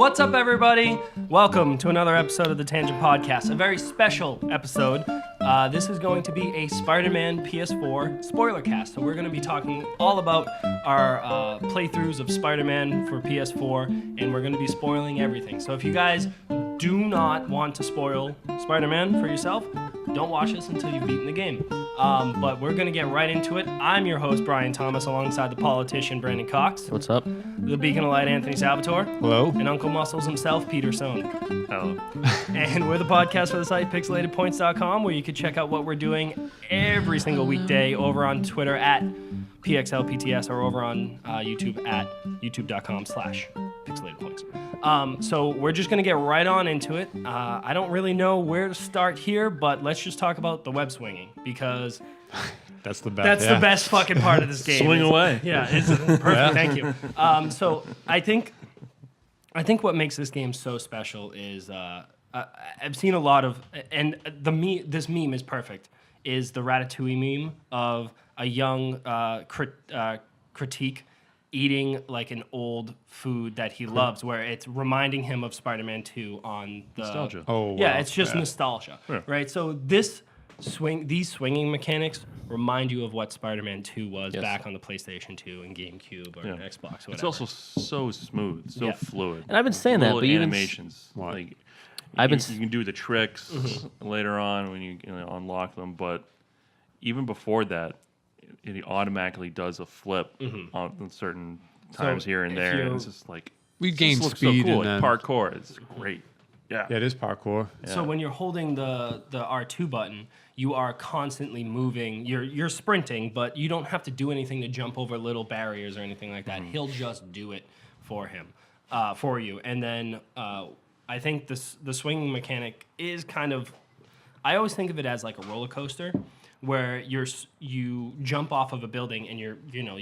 What's up, everybody? Welcome to another episode of the Tangent Podcast, a very special episode. This is going to be a Spider-Man PS4 Spoilercast. So we're going to be talking all about our playthroughs of Spider-Man for PS4, and we're going to be spoiling everything. So if you guys do not want to spoil Spider-Man for yourself, don't watch this until you've beaten the game. But we're going to get right into it. I'm your host, Brian Thomas, alongside the politician, Brandon Cox. What's up? The Beacon of Light, Anthony Salvatore. Hello. And Uncle Muscles himself, Peter Sohn. Hello. And we're the podcast for the site pixelatedpoints.com, where you can check out what we're doing every single weekday over on Twitter at PXLPTS or over on YouTube at youtube.com/pixelatedpoints. So we're just going to get right on into it. I don't really know where to start here, but let's just talk about the web swinging, because That's the best. that's the best fucking part of this game. Swing away. Yeah, it's perfect. Thank you. So I think what makes this game so special is I've seen a lot of, and this meme is perfect, is the Ratatouille meme of a young critique eating like an old food that he loves, where it's reminding him of Spider-Man 2 on the Nostalgia. Oh, wow. Yeah, it's just nostalgia, right? So these swinging mechanics remind you of what Spider-Man 2 was back on the PlayStation 2 and GameCube or Xbox. Or whatever. It's also so smooth, so fluid. And I've been saying that, Little but animations, you can do the tricks later on when you unlock them, but even before that, it automatically does a flip on certain times here and there. And it's just like We gain looks speed so cool. and Like parkour. It's great. Yeah, it is parkour. Yeah. So when you're holding the R2 button, you are constantly moving. You're sprinting, but you don't have to do anything to jump over little barriers or anything like that. He'll just do it for you. And then I think the swinging mechanic is kind of, I always think of it as like a roller coaster, where you jump off of a building and you're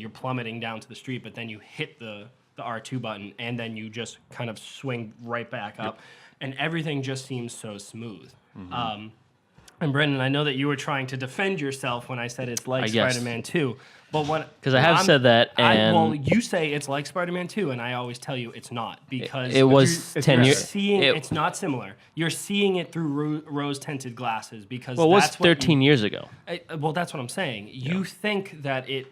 plummeting down to the street, but then you hit the R2 button and then you just kind of swing right back up, and everything just seems so smooth. And Brendan, I know that you were trying to defend yourself when I said it's like Spider-Man 2, but because I have said that, and you say it's like Spider-Man 2, and I always tell you it's not, because it was 10 years. It's not similar. You're seeing it through rose-tinted glasses, because well, it was 13 years ago. Well, that's what I'm saying. You think that it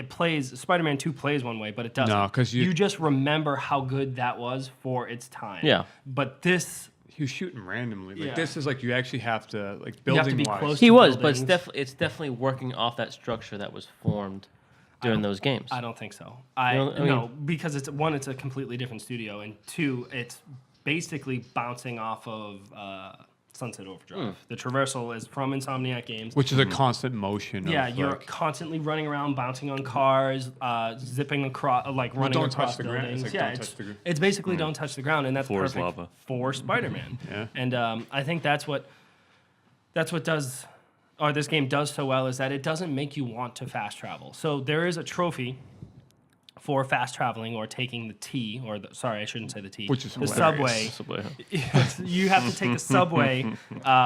plays, Spider-Man 2 plays one way, but it doesn't. No, because you just remember how good that was for its time. Yeah. But this, he was shooting randomly. Like this is like you actually have to like building. You have to be close. He to was, buildings. but it's definitely working off that structure that was formed during those games. I don't think so. No, because it's a completely different studio, and two, it's basically bouncing off of Sunset Overdrive. The traversal is from Insomniac Games, which is a constant motion. Yeah, of, you're like, constantly running around, bouncing on cars, zipping across, running across touch the ground. buildings. It's like, It's basically don't touch the ground, and that's Floor is perfect lava. for Spider-Man. And I think that's what this game does so well, is that it doesn't make you want to fast travel. So there is a trophy for fast traveling or taking the T, sorry, I shouldn't say the T. Which is the hilarious. subway. You have to take a subway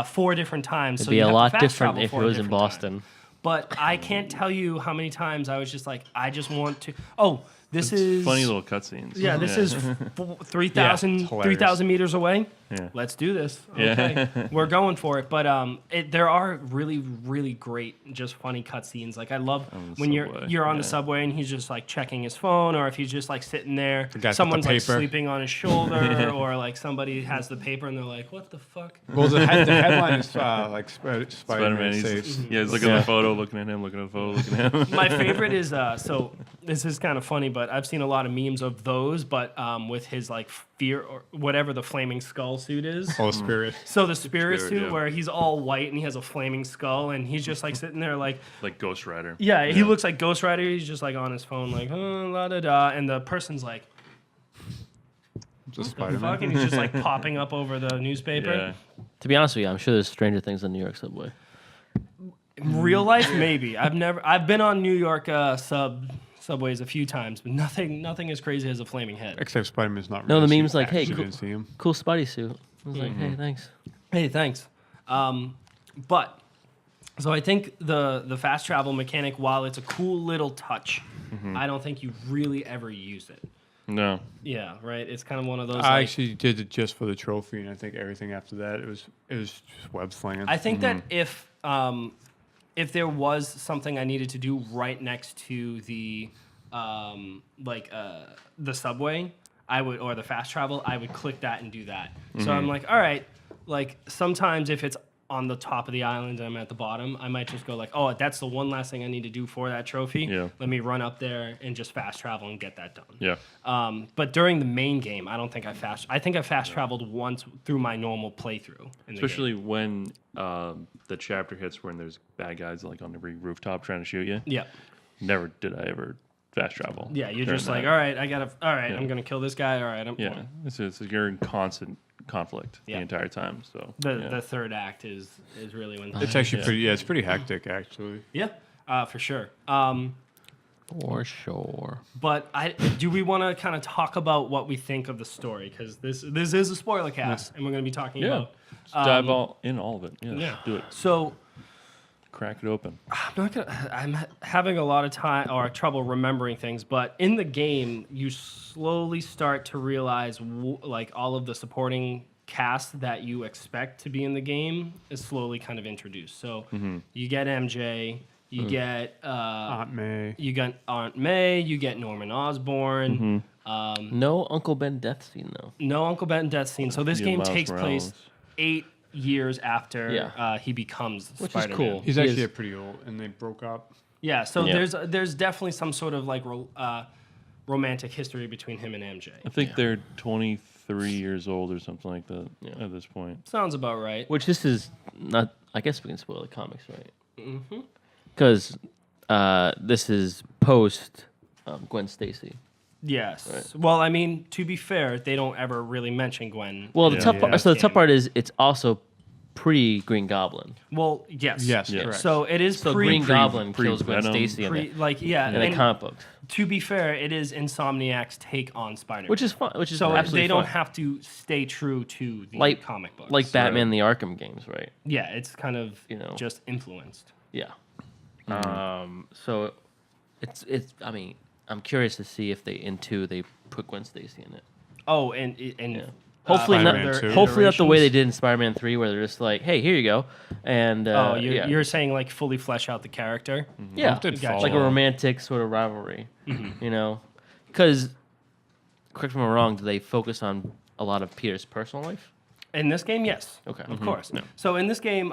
4 different times. It'd so be you a have to lot fast different travel if it 4 was in different Boston. times. But I can't tell you how many times I was just like, I just want to. Oh, this is funny little cutscenes. Yeah, this is 3,000 meters away. Yeah. Let's do this. Okay, we're going for it. But there are really, really great, just funny cutscenes. Like I love when you're on the subway and he's just like checking his phone, or if he's just like sitting there, someone's like sleeping on his shoulder, or like somebody has the paper and they're like, "What the fuck?" Well, the headline is like Spider-Man. He's looking at the photo, looking at him, looking at the photo, looking at him. My favorite is so this is kind of funny, but I've seen a lot of memes of those, but with his like fear or whatever the flaming skull suit is. Oh, Spirit. So the spirit suit, yeah. where he's all white and he has a flaming skull, and he's just like sitting there like Ghost Rider. Yeah, he looks like Ghost Rider. He's just like on his phone like la da da, and the person's like, Just "What the fuck?" And he's just like popping up over the newspaper. Yeah. To be honest with you, I'm sure there's stranger things in New York subway. In real life, maybe. I've been on New York subways a few times, but nothing as crazy as a flaming head. Except Spider-Man's not. No, really the meme's like, "Hey, actually didn't see him. cool Spidey suit." I was like, "Hey, thanks." Hey, thanks. But so I think the fast travel mechanic, while it's a cool little touch, I don't think you really ever use it. No. Yeah, right. It's kind of one of those. I like, actually did it just for the trophy, and I think everything after that it was just web slinging. I think that if there was something I needed to do right next to the the subway, I would, or the fast travel, I would click that and do that. So I'm like, all right, like sometimes if it's on the top of the island and I'm at the bottom, I might just go like, oh, that's the one last thing I need to do for that trophy. Yeah. Let me run up there and just fast travel and get that done. Yeah. But during the main game, I don't think I think I fast traveled once through my normal playthrough. In the Especially game. when the chapter hits when there's bad guys like on every rooftop trying to shoot you. Yeah. Never did I ever fast travel. Yeah, you're during just like, that. all right, I'm Yeah. gonna kill this guy. All right, Yeah, you're in constant conflict Yeah. the entire time. So The third act is really when It's actually pretty. Yeah, it's pretty hectic actually. yeah, for sure. For sure. But do we want to kind of talk about what we think of the story, because this is a spoiler cast and we're going to be talking about. Just dive all of it. Yeah, Yeah. do it. So Crack it open. I'm having a lot of time or trouble remembering things, but in the game you slowly start to realize like all of the supporting cast that you expect to be in the game is slowly kind of introduced. So you get MJ, you get Aunt May. you get Aunt May, you get Norman Osborn. No Uncle Ben death scene though. No Uncle Ben death scene. So this Yeah, game Miles takes place Morales. 8 years after Yeah. he becomes Which is Spider-Man. cool. He's He actually is- pretty old, and they broke up. Yeah, so Yeah. there's definitely some sort of like romantic history between him and MJ. I think they're 23 years old or something like that at this point. Sounds about right. Which this is not. I guess we can spoil the comics, right? Because this is post Gwen Stacy. Yes. Right. Well, I mean, to be fair, they don't ever really mention Gwen. Well, the Yeah. tough Yeah. part. So the tough Game. part is it's also pre Green Goblin. Well, yes. Yes, Yeah. correct. So it is So pre, Green Goblin kills Gwen Venom. Stacy in it. like yeah, In the and comic books, to be fair, it is Insomniac's take on Spider-Man. which is fun. Which is so absolutely they don't fun. have to stay true to the Like- comic books. like Batman the Arkham games, right? yeah, it's kind of You know. just influenced. Yeah. So it's. I mean, I'm curious to see if they they put Gwen Stacy in it. Oh, and Yeah. Hopefully not. Spider-Man 2. Hopefully not the way they iterations. did in Spider-Man 3, where they're just like, "Hey, here you go," and Oh, yeah. you're saying like fully flesh out the character. Yeah, did Gotcha. like a follow. romantic sort of rivalry, you know? Because, correct me if I'm wrong, do they focus on a lot of Peter's personal life? In this game, yes. Okay. Of course. So in this game,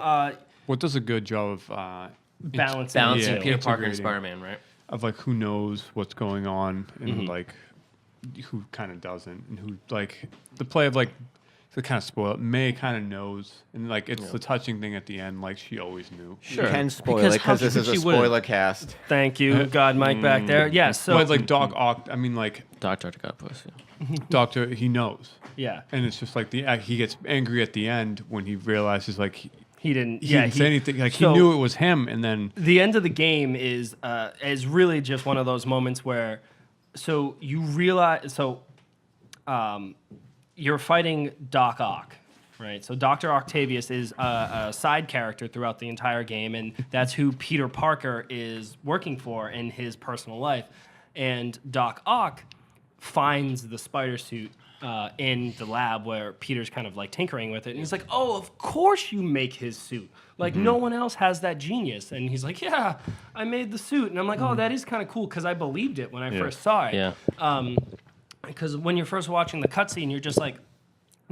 What does a good job of balancing, Balancing Yeah, Peter Parker and integrating. Spider-Man, right? of like who knows what's going on and like who kind of doesn't, and who like the play of like to kind of spoil it. May kind of knows, and like it's the touching thing at the end. Like she always knew. Sure. You can spoil Because it how because this could is a she wouldn't? spoiler cast. Thank you, God, Mike back there. Yes. So but like Doc Ock, I mean like Doctor Octopus, yeah. Doctor, he knows, yeah, and it's just like he gets angry at the end when he realizes like he didn't. he Yeah, didn't say anything. Like so- he knew it was him, and then The end of the game is really just one of those moments where, so you realize, you're fighting Doc Ock, right? So Dr. Octavius is a side character throughout the entire game, and that's who Peter Parker is working for in his personal life. And Doc Ock finds the spider suit in the lab where Peter's kind of like tinkering with it, and he's like, "Oh, of course you make his suit. Like no one else has that genius." And he's like, "Yeah, I made the suit." And I'm like, "Oh, that is kind of cool," because I believed it when I first saw it. Yeah. Because when you're first watching the cutscene, you're just like,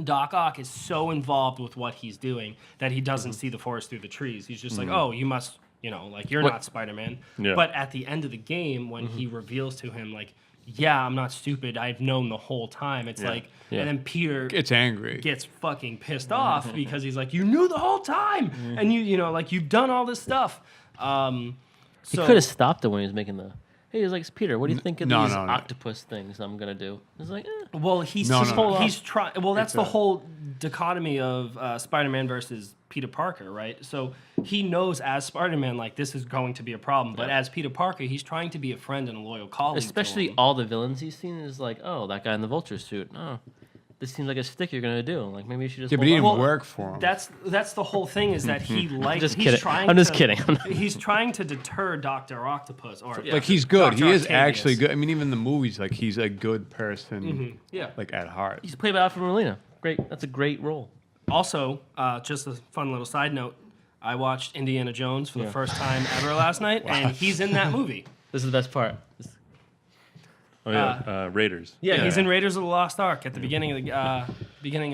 Doc Ock is so involved with what he's doing that he doesn't see the forest through the trees. He's just like, "Oh, you must, like you're What- not Spider-Man." Yeah. But at the end of the game, when he reveals to him like, "Yeah, I'm not stupid. I've known the whole time." It's like, Yeah. and then Peter gets angry. gets fucking pissed off because he's like, "You knew the whole time, and like you've done all this stuff." He So could have stopped it when he was making the. Hey, he's like, Peter, what do you think of No, these no, no. octopus things I'm gonna do? He's like, well, he's No, just no, no. he's trying. Well, that's It's the whole dichotomy of Spider-Man versus Peter Parker, right? So he knows as Spider-Man, like this is going to be a problem, but as Peter Parker, he's trying to be a friend and a loyal colleague. to especially him. all the villains he's seen is like, oh, that guy in the vulture suit. Oh, this seems like a stick you're gonna do. Like maybe you should just. Yeah, but it hold didn't on. work for him. That's the whole thing is that he likes. Just he's kidding. trying. I'm just to- kidding. He's trying to deter Doctor Octopus, or Like he's good. Dr. He is Octavius. actually good. I mean, even in the movies, like he's a good person. Yeah. Like at heart. He's played by Alfred Molina. Great. That's a great role. Also, just a fun little side note. I watched Indiana Jones for the first time ever last night, and he's in that movie. This is the best part. Oh yeah, Raiders. Yeah, he's in Raiders of the Lost Ark at the beginning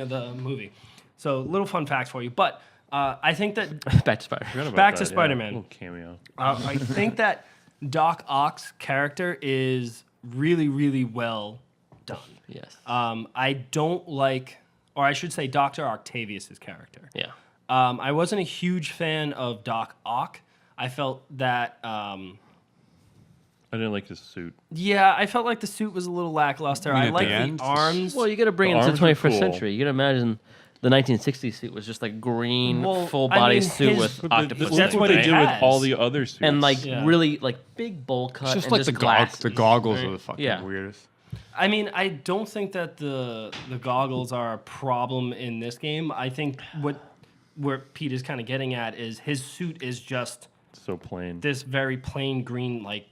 of the movie. So, little fun fact for you. But I think that Back to Spider. Forgot about Back to that, yeah. Spider-Man. Little cameo. I think that Doc Ock's character is really, really well done. Yes. I don't like, or I should say, Dr. Octavius' character. Yeah. I wasn't a huge fan of Doc Ock. I felt that, I didn't like his suit. I felt like the suit was a little lackluster. You mean I at like the the end? arms. Well, you got to bring The it to the arms are 21st cool. century. You got to imagine the 1960s suit was just like green, Well, full I body mean, suit his- with But octopus. That's look what they he did with has. all the other suits. and like Yeah. really like big bowl cut. It's just and like just the glasses, goggles right? are the fucking Yeah. weirdest. I mean, I don't think that the goggles are a problem in this game. I think where Pete is kind of getting at is his suit is just so plain. this very plain green like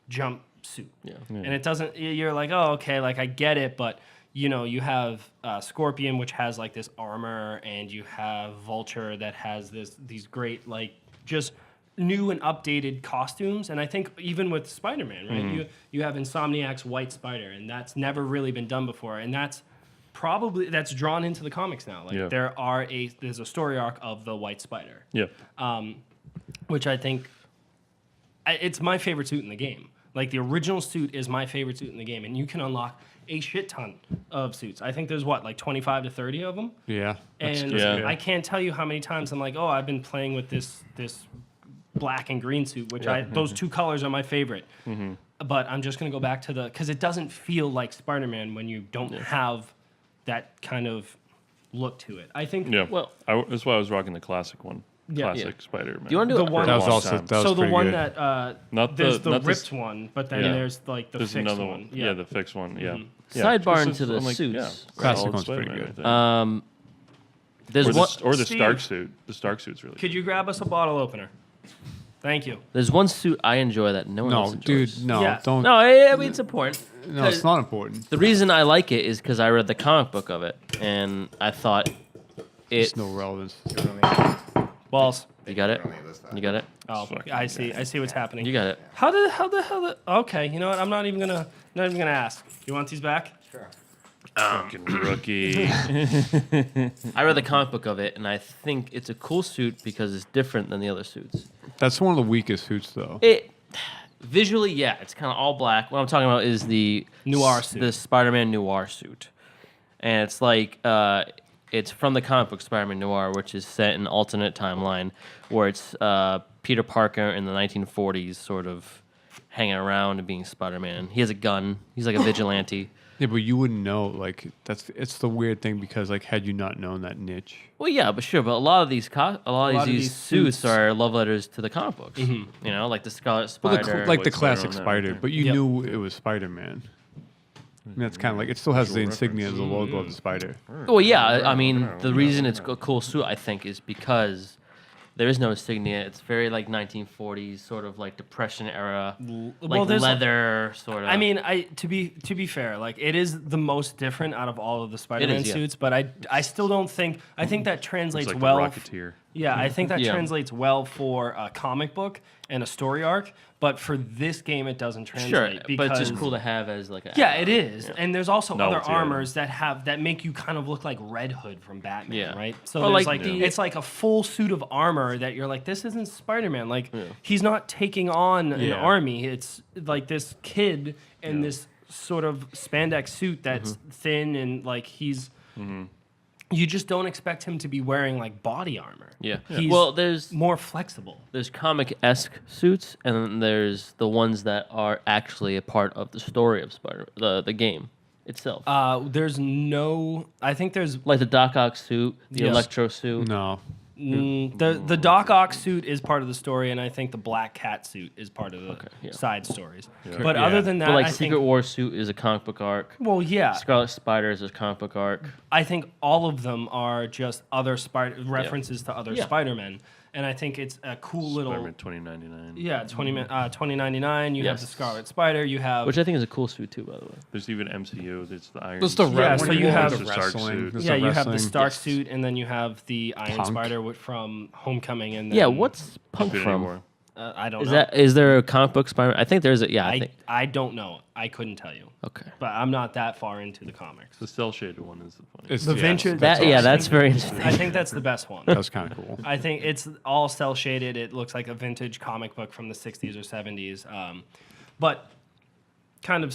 jump suit. Yeah. And it doesn't. You're like, oh, okay, like I get it, but you have Scorpion, which has like this armor, and you have Vulture that has these great like just new and updated costumes. And I think even with Spider-Man, right? You have Insomniac's White Spider, and that's never really been done before, and that's drawn into the comics now. Like there's a story arc of the White Spider, Yeah. which I think it's my favorite suit in the game. Like the original suit is my favorite suit in the game, and you can unlock a shit ton of suits. I think there's like 25 to 30 of them. Yeah. And Yeah. I can't tell you how many times I'm like, oh, I've been playing with this black and green suit, which those two colors are my favorite. But I'm just gonna go back to because it doesn't feel like Spider-Man when you don't have that kind of look to it. I think. Yeah. Well- that's why I was rocking the classic one. Yeah. Classic Spider-Man. Do you want to do The it? one- That was long also time. that was So the pretty one good. that Not the- there's the not the ripped s- one, but then Yeah. there's like the There's fixed another one. one. Yeah, the fixed one. Yeah. Yeah. Sidebar This into is- the I'm like, suits. Yeah, Classic solid one's pretty Spider-Man, good. I think. There's or one. the Steve. Stark suit. The Stark suit's really. Could you grab us a bottle opener? Thank you. There's one suit I enjoy that no one else No, enjoys. dude, no, Yeah. don't. No, I mean it's important. No, it's not important. The reason I like it is because I read the comic book of it, and I thought It's it. no relevance. Balls. You got it. You got it. Oh, Fucking I see. I see what's happening. You got it. How the hell? Okay, you know what? I'm not even gonna ask. You want these back? fucking rookie. I read the comic book of it, and I think it's a cool suit because it's different than the other suits. That's one of the weakest suits, though. It visually, yeah, it's kind of all black. What I'm talking about is the Noir suit. the Spider-Man Noir suit, and it's like it's from the comic book Spider-Man Noir, which is set in an alternate timeline where it's Peter Parker in the 1940s, sort of hanging around and being Spider-Man. He has a gun. He's like a vigilante. Yeah, but you wouldn't know. Like it's the weird thing because like had you not known that niche, Well, yeah, but sure. But a lot of these these suits suits- are love letters to the comic books. You know, like the Scarlet well, Spider. like the White Spider classic on that, Spider, right. but you Yep. knew it was Spider-Man. And that's kind of like it still has the insignia of the logo of the spider. Well, yeah. I mean, the reason it's a cool suit, I think, is because there is no insignia. It's very like 1940s, sort of like Depression era, Well, like there's- leather, sort of. I mean, to be fair, like it is the most different out of all of the Spider-Man yeah. suits, but I still don't think I think that It's translates like well. the Rocketeer. Yeah, I think that Yeah. translates well for a comic book and a story arc, but for this game it doesn't sure, translate. but it's just because- cool to have as like. Yeah, it is, and there's also other Novelty item. armors that make you kind of look like Red Hood from Batman, Yeah. right? So Or there's like like the- it's like a full suit of armor that you're like, this isn't Spider-Man. Like he's not taking on an Yeah. army. It's like this kid in this sort of spandex suit that's thin and like he's. You just don't expect him to be wearing like body armor. Yeah. He's Well, there's more flexible. comic-esque suits, and then there's the ones that are actually a part of the story of the game itself. There's no. I think there's Like the Doc Ock suit, the Yes. Electro suit. No, The Doc Ock suit is part of the story, and I think the Black Cat suit is part of the side stories. But other than that, But like I Secret think, War suit is a comic book arc. well, yeah, Scarlet Spider is a comic book arc. I think all of them are just other references to other Spider-Men, and I think it's a cool little. Spider-Man 2099. Yeah, 2099. You have the Yes. Scarlet Spider. You have Which I think is a cool suit too, by the way. There's even MCU. There's the Iron. That's the Yeah, when so you go have into the Stark wrestling. suit. there's yeah, you have the wrestling. Stark suit, and then you have the Iron Punk. Spider from Homecoming, and then, Yeah, what's Punk Infinity from? War. I don't Is know. is there a comic book Spider? I think there's a I think I don't know. I couldn't tell you, okay. but I'm not that far into the comics. The cell shaded one is the funny. It's The yeah, Venture- That That's that's very interesting. I think that's the best one. That's kind of cool. I think it's all cell shaded. It looks like a vintage comic book from the 60s or 70s. But kind of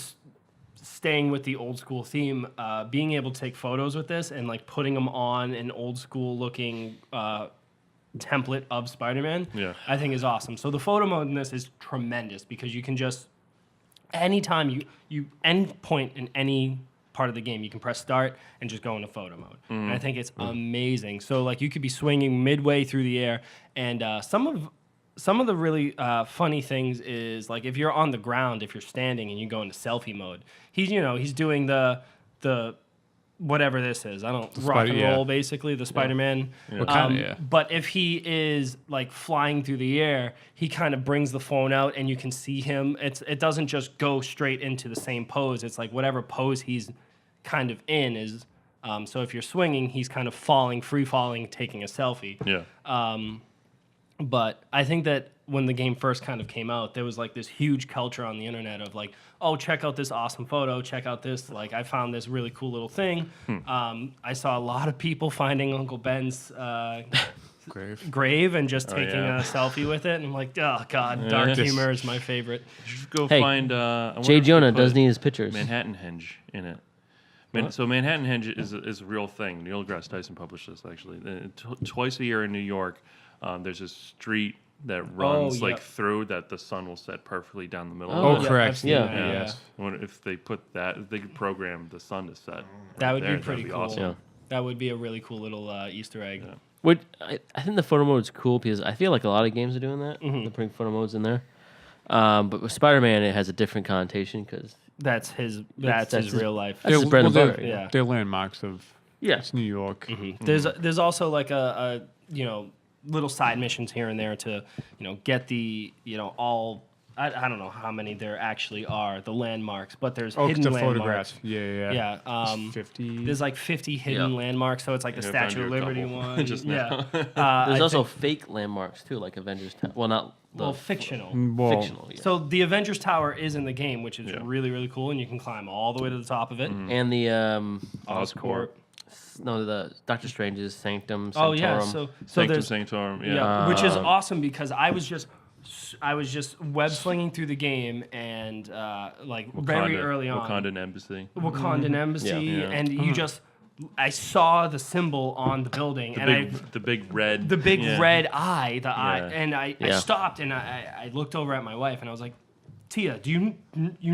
staying with the old school theme, being able to take photos with this and like putting them on an old school looking template of Spider-Man, I think is awesome. So the photo mode in this is tremendous because you can just anytime you any point in any part of the game, you can press start and just go into photo mode. And I think it's amazing. So like you could be swinging midway through the air, and some of the really funny things is like if you're on the ground, if you're standing and you go into selfie mode, he's doing the whatever this is. I don't rock and roll basically the Spider-Man. But if he is like flying through the air, he kind of brings the phone out and you can see him. It doesn't just go straight into the same pose. It's like whatever pose he's kind of in is. So if you're swinging, he's kind of free falling, taking a selfie. Yeah. But I think that when the game first kind of came out, there was like this huge culture on the internet of like, oh, check out this awesome photo, check out this, like I found this really cool little thing. I saw a lot of people finding Uncle Ben's grave and just taking a selfie with it, and I'm like, oh god, dark humor is my favorite. You should go Hey, find. I wonder Jay if you Jonah put does need his pictures. Manhattan Henge in it. So Manhattan Henge is a real thing. Neil deGrasse Tyson published this actually. Twice a year in New York, there's a street that runs through that the sun will set perfectly down the middle. Oh, of it. correct. I've seen Yeah. that, Yes. I wonder if they put that, if they could program the sun to set. That would there, be pretty that'd cool. Awesome. Yeah. That would be a really cool little Easter egg. Yeah. Which I think the photo mode is cool because I feel like a lot of games are doing that. They're putting photo modes in there. But with Spider-Man, it has a different connotation because That's his his- real life. that's his bread and butter. yeah. They're landmarks of it's New York. There's also like a little side missions here and there to get the all I don't know how many there actually are, the landmarks, but there's hidden the landmarks. photographs. Yeah. Yeah. 50. There's like 50 hidden landmarks, so it's like the I found Statue you of a Liberty couple one. just yeah. now. There's I also think- fake landmarks too, like Avengers Tower. Well, not the fictional. Well, fictional. Yeah. So the Avengers Tower is in the game, which is Yeah. really, really cool, and you can climb all the way to the top of it. And the Oscorp. the Doctor Strange's Sanctum Oh Sanctorum. yeah, so Sanctum there's Sanctorum. yeah, which is awesome because I was just web slinging through the game and very early on Wakandan Embassy. Wakandan Embassy, Yeah. and you just I saw the symbol on the building The big red. the big red eye, eye, Yeah. and I Yeah. stopped and I looked over at my wife and I was like, Tia, do you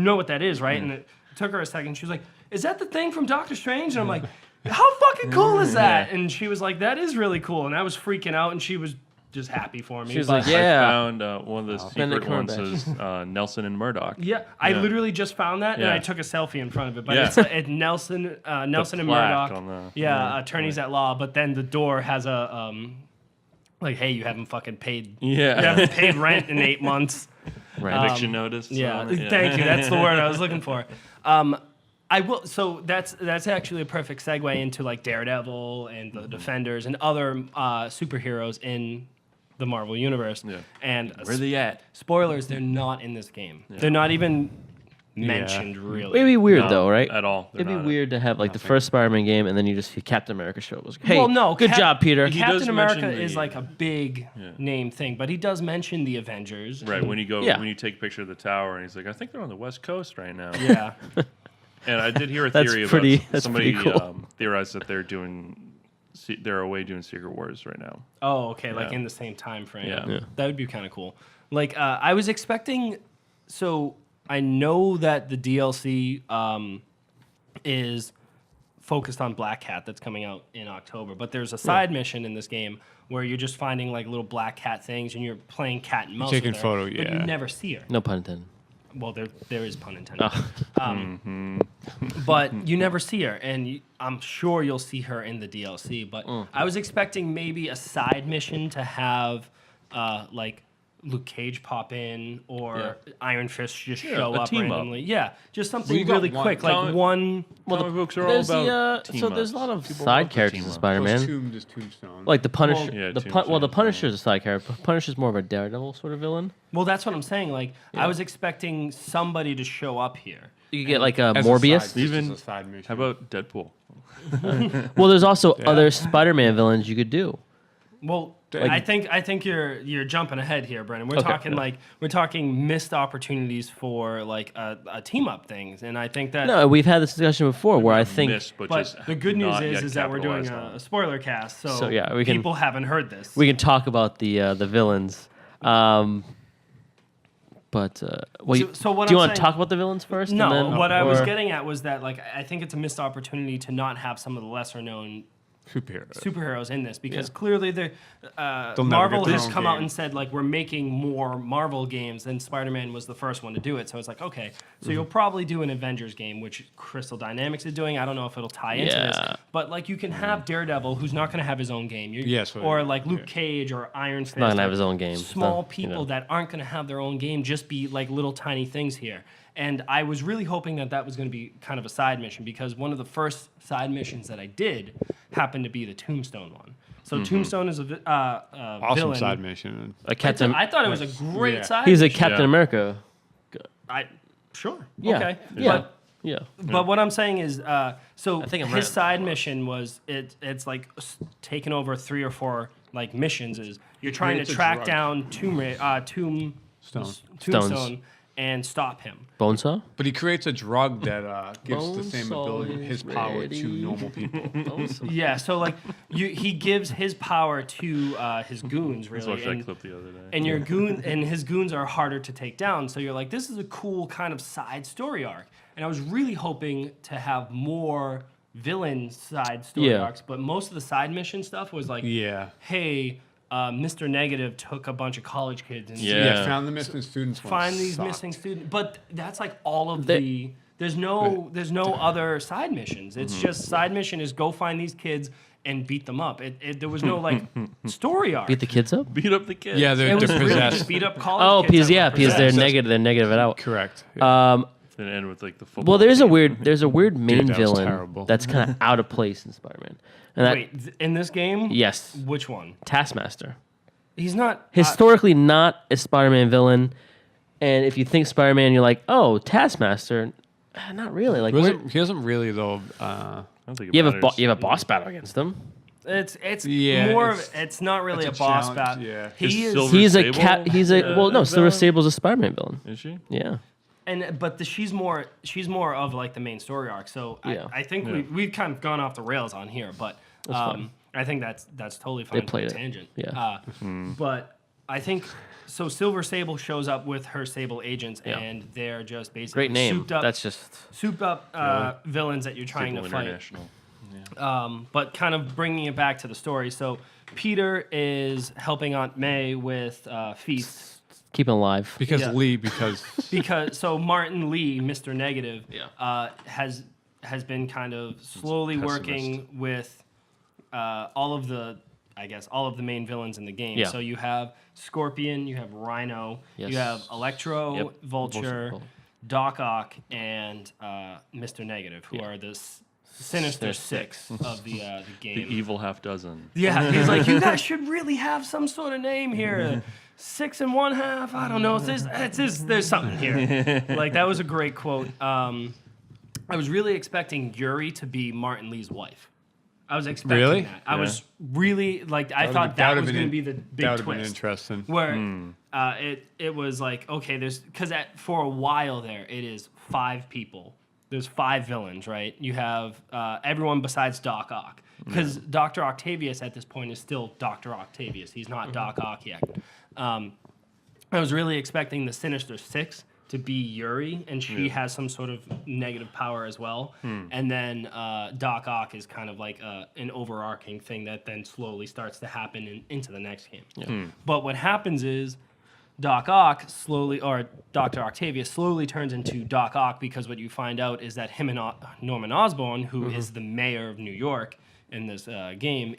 know what that is, right? And it took her a second. She was like, is that the thing from Doctor Strange? And I'm like, how fucking cool is that? Yeah. And she was like, that is really cool. And I was freaking out, and she was just happy for me. She was But- like, yeah. I found one of the Benedict secret ones Cumberbatch. is Nelson and Murdoch. Yeah, I Yeah. literally just found that, and Yeah. I took a selfie in front of it. But Yeah. it's Nelson and plaque Murdoch. on the- Attorneys at law. But then the door has a like, hey, you haven't fucking paid. Yeah. You haven't paid rent in 8 months. Right. Eviction notice. Yeah, on it. thank you. That's the word I was looking for. I will. So that's actually a perfect segue into like Daredevil and the Defenders and other superheroes in the Marvel universe. Yeah. And Where they at? spoilers, they're not in this game. They're not even mentioned really. It'd be weird No, though, right? At all. They're It'd be not. weird to have like the first Spider-Man game and then you just see Captain America show up. Hey, Well, no, good job, Peter. He Captain does America mention is the- like a big name thing, but he does mention the Avengers. Right, when you go, Yeah. when you take a picture of the tower, and he's like, I think they're on the West Coast right now. Yeah. And I did hear a That's theory pretty- about that's somebody pretty cool. Theorized that they're away doing Secret Wars right now. Oh, okay, like Yeah. in the same time frame. Yeah. Yeah. That would be kind of cool. Like I was expecting. So I know that the DLC is focused on Black Cat that's coming out in October. But there's a side mission in this game where you're just finding like little black cat things and you're playing cat and mouse. Taking with her, photo, but yeah. you never see her. No pun intended. Well, there is pun intended. But you never see her, and I'm sure you'll see her in the DLC. But I was expecting maybe a side mission to have, like, Luke Cage pop in or Iron Fist just show a up team up. randomly. Yeah, just something We got really one quick, like comic- one. Comic books are all There's about so there's a lot of People side love the characters in team-up. Spider-Man. Tombstone. Like the Punisher, Yeah, the Tombstone, Punisher's a side character. Punisher's more of a Daredevil sort of villain. Well, that's what I'm saying. Like, I was expecting somebody to show up here. You get like a As a Morbius. side- Even- just a side mission. How about Deadpool? Well, there's also other Spider-Man villains you could do. Well, Like- I think you're jumping ahead here, Brennan. We're Okay. talking missed opportunities for like a team up things, and I think that. No, we've had this discussion before where I think Missed, but But just the good news not yet is that we're doing capitalized on. a spoiler cast, so, So, yeah, we can- people haven't heard this. we can talk about the villains. But well, So what do you I'm want to saying- talk about the villains first? and No, then, what I was or- getting at was that like I think it's a missed opportunity to not have some of the lesser known superheroes in this because clearly never Marvel get their has own come out game. and said like we're making more Marvel games and Spider-Man was the first one to do it. So it's like, okay, so you'll probably do an Avengers game, which Crystal Dynamics is doing. I don't know if it'll tie into this, Yeah. but like you can have Daredevil who's not going to have his own game. Yes, or like Luke Cage or Iron Fist. not gonna or have his own game. It's Small not, you people know. that aren't going to have their own game, just be like little tiny things here. And I was really hoping that that was going to be kind of a side mission because one of the first side missions that I did happened to be the Tombstone one. So Tombstone is a Awesome villain. side mission. a Captain. I thought it was a great Yeah. side. He's a mission. Captain Yeah. America. Sure. Yeah. Okay. Yeah. Yeah. But what I'm saying is, so I think I'm his right. side mission was it's like taking over 3 or 4 like missions. Is you're trying to creates a track drug. down Tombstone and stop him. Bonesaw. But he creates a drug that gives the same Bonesaw ability, his is power ready. to normal people. Yeah, so like he gives his power to his goons, I watched really, that and, clip the other day. and your goon and his goons are harder to take down. So you're like, this is a cool kind of side story arc, and I was really hoping to have more villain side story Yeah. arcs, but most of the side mission stuff was like, Yeah. hey, Mr. Negative took a bunch of college kids and Yeah. Yeah, found the missing students. one find these sucked. missing students, but that's like all of They- the. There's no other side missions. It's just side mission is go find these kids and beat them up. There was no like story arc. Beat the kids up. Beat up the kids. Yeah, it they're was really possessed. just beat up college Oh, kids. because that yeah, were because they're possessed. negative. They're negative it out. Correct. Yeah. Then end with like the football. Well, there's a team. weird main that was villain terrible. that's kind of out of place in Spider-Man. And that, Wait, in this game? yes, Which one? Taskmaster. He's not. Historically, not a Spider-Man villain. And if you think Spider-Man, you're like, oh, Taskmaster. Not really. Like, He doesn't really though. I don't think it you have matters. a boss battle against him. it's Yeah, more it's- of it's not really a it's a boss challenge, battle. yeah. He Is is. Silver He's a Sable, cat. He's a well, no. Silver villain? Sable's a Spider-Man villain. Is she? Yeah. But she's more of like the main story arc. So Yeah. I think we've kind of gone off the rails on here, but I think that's totally fine. They played for a it. tangent. Yeah. But I think so. Silver Sable shows up with her Sable agents, Yeah. and they're just basically Great name. souped up, That's just villains that you're trying Sable to fight. International. But kind of bringing it back to the story. So Peter is helping Aunt May with Feast. keep him alive. because Yeah. because Because so Martin Lee, Mr. Negative, Yeah. has been kind of slowly working with all of the main villains in the game. Yeah. So you have Scorpion, you have Rhino, Yes. you have Electro, Yep. Vulture, Vulture. Doc Ock, and Mr. Negative, who Yeah. are the Sinister Six of the The game. evil half dozen. Yeah, he's like, you guys should really have some sort of name here. 6 1/2. I don't know. There's something here. Like that was a great quote. I was really expecting Yuri to be Martin Lee's wife. I was expecting Really? that. I was really like I thought that was going to be the big that would have been twist. interesting. Where it was like okay, there's because for a while there it is 5 people. There's 5 villains, right? You have everyone besides Doc Ock. Because Dr. Octavius at this point is still Dr. Octavius. He's not Doc Ock yet. I was really expecting the Sinister Six to be Yuri, and she has some sort of negative power as well. And then Doc Ock is kind of like an overarching thing that then slowly starts to happen into the next game. But what happens is Doc Ock slowly, or Dr. Octavius slowly turns into Doc Ock, because what you find out is that him and Norman Osborn, who is the mayor of New York in this game,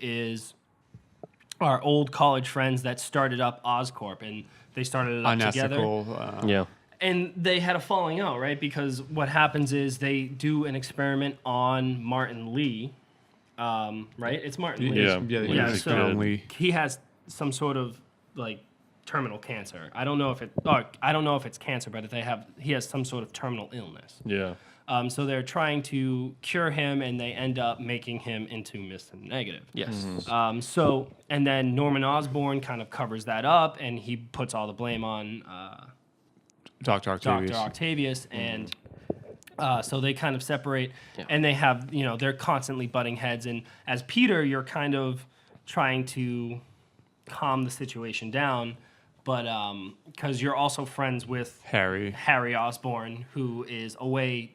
are old college friends that started up Oscorp, and they started it up together. Yeah. And they had a falling out, right? Because what happens is they do an experiment on Martin Lee, right? It's Martin Lee. Yeah. So Lee. he has some sort of like terminal cancer. I don't know if it's cancer, but he has some sort of terminal illness. Yeah. So they're trying to cure him, and they end up making him into Mr. Negative. Yes. And then Norman Osborn kind of covers that up, and he puts all the blame on Dr. Octavius. Dr. Octavius, and so they kind of separate, and they have, they're constantly butting heads. And as Peter, you're kind of trying to calm the situation down, but because you're also friends with Harry Osborn, who is away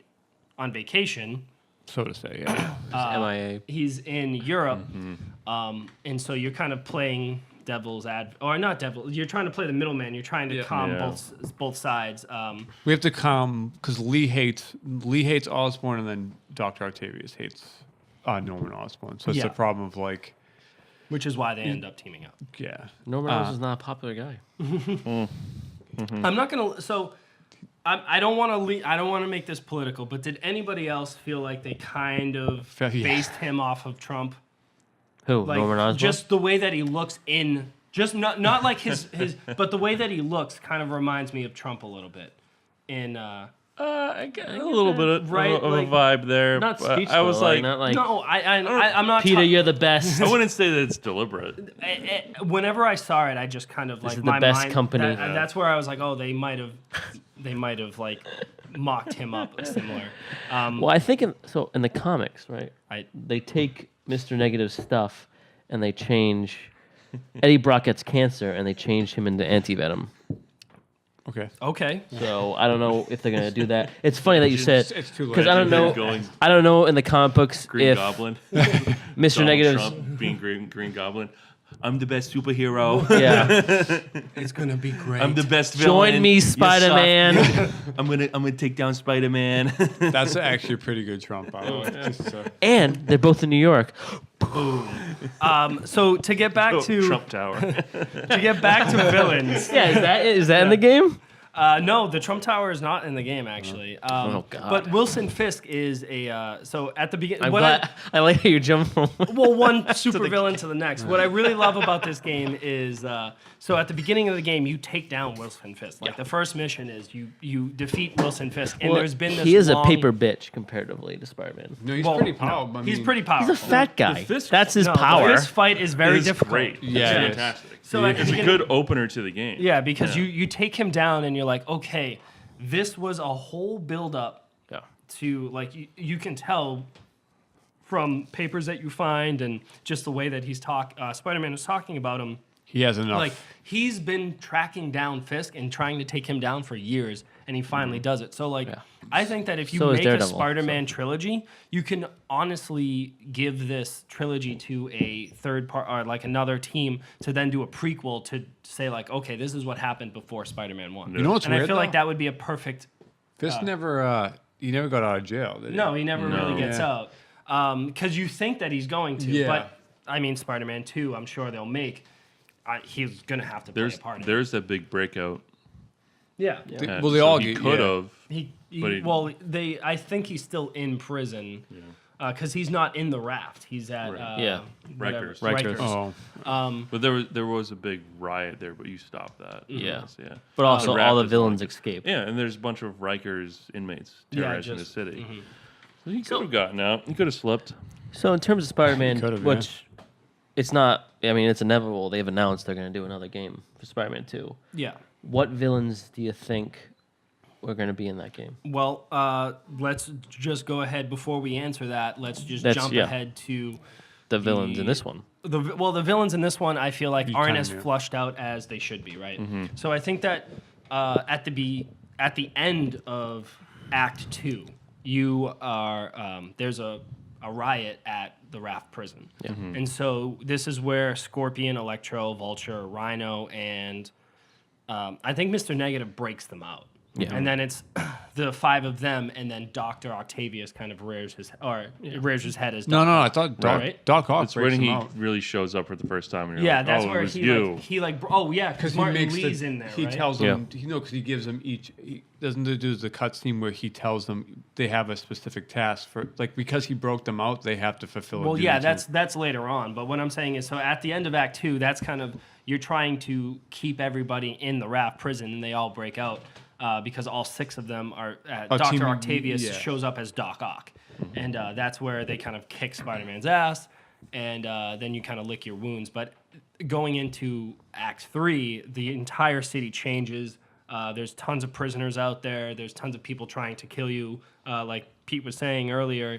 on vacation. So to say, yeah. MIA. He's in Europe, and so you're kind of playing you're trying to play the middleman. You're trying to calm both sides. We have to calm, because Lee hates Osborn, and then Dr. Octavius hates Norman Osborn. So it's a problem of like, which is why they end up teaming up. yeah. Norman Osborn is not a popular guy. I'm not gonna. So I don't want to. I don't want to make this political. But did anybody else feel like they kind of based him off of Trump? Who? Like, Norman Osborn? just the way that he looks just not like his but the way that he looks kind of reminds me of Trump a little bit. I get a little bit of Right, a like, vibe there. Not but speech. I was like, not like no, I'm not. Peter, you're the best. I wouldn't say that it's deliberate. Whenever I saw it, I just kind of like is the my best mind. company. That's where I was like, oh, they might have like mocked him up similar. Well, I think in the comics, right? Right. They take Mr. Negative's stuff and they change. Eddie Brock gets cancer and they change him into Anti-Venom. Okay. So I don't know if they're gonna do that. It's funny that you said It's too late. because I don't know. I don't know in the comic books Green if Goblin. Mr. Donald Negative's. Trump being Green Goblin. I'm the best superhero. Yeah. It's gonna be great. I'm the best villain. Join me, You suck. Spider-Man. I'm gonna take down Spider-Man. That's actually a pretty good Trump, by the way. Just, And they're both in New York. So to get back to Trump Tower. villains. Yeah, is that in the game? No, the Trump Tower is not in the game actually. Oh, God. But Wilson Fisk is a so at the beginning. I like how you jump from. One supervillain to the next. What I really love about this game is so at the beginning of the game you take down Wilson Fisk. Like the first mission is you defeat Wilson Fisk, and there's been this. He is long, a paper bitch comparatively to Spider-Man. no, he's well, pretty no, powerful. he's pretty powerful. He's a fat guy. fist- That's his No, power. This fight is very It is difficult. great. Yeah, It's it is. fantastic. So at the It's a beginning- good opener to the game. Yeah, because you take him down and you're like, okay, this was a whole build up Yeah. to like you can tell from papers that you find and just the way that Spider-Man is talking about him. He has enough. Like he's been tracking down Fisk and trying to take him down for years, and he finally does it. So like, I think that if you So is make a Daredevil, Spider-Man trilogy, you can honestly give this trilogy to a third part or like another team to then do a prequel to say like, okay, this is what happened before Spider-Man 1. You know what's and weird, I feel like though? that would be a perfect. Fisk never got out of jail, did he? No, he never No. really gets Yeah. out because you think that he's going to. Yeah. But I mean, Spider-Man 2, I'm sure they'll make. He's gonna have to play a part in it. There's that big breakout. Yeah. Well, they all he get- could yeah. have. But he- I think he's still in prison because he's not in the raft. He's at whatever, Rikers. Rikers. Oh, But there was a big riot there, but you stopped that. Yeah. Yeah. But also The all the Raptors villains like- escape. Yeah, and there's a bunch of Rikers inmates terrorizing the just- city. So he could have gotten out. He could have slipped. So in terms of Spider-Man, Could've, which it's not. I mean, it's inevitable. They've announced they're going to do another game for Spider-Man 2. Yeah. What villains do you think are going to be in that game? Well, let's just go ahead before we answer that. Let's just jump yeah. ahead to The villains in this one. the villains in this one. I feel like aren't kinda as knew. flushed out as they should be, right? So I think that at at the end of Act 2, you are there's a riot at the Raft prison. Yeah. And so this is where Scorpion, Electro, Vulture, Rhino, and I think Mr. Negative breaks them out. Yeah. And then it's the 5 of them, and then Dr. Octavius kind of rears his head as Doc No, Ock. I thought Right? Doc Ock It's breaks when him he out. really shows up for the first time. And you're Yeah, like, that's oh, where it was you. because He Martin makes Lee's in there, He right? tells them, because he gives them each. He doesn't do the cutscene where he tells them they have a specific task for, like, because he broke them out, they have to fulfill. Well, a yeah, duty too. that's later on. But what I'm saying is, so at the end of Act 2, that's kind of you're trying to keep everybody in the Raft prison, and they all break out because all 6 of them are. Dr. Octavius shows up as Doc Ock, and that's where they kind of kick Spider-Man's ass, and then you kind of lick your wounds. But going into Act 3, the entire city changes. There's tons of prisoners out there. There's tons of people trying to kill you. Like Pete was saying earlier,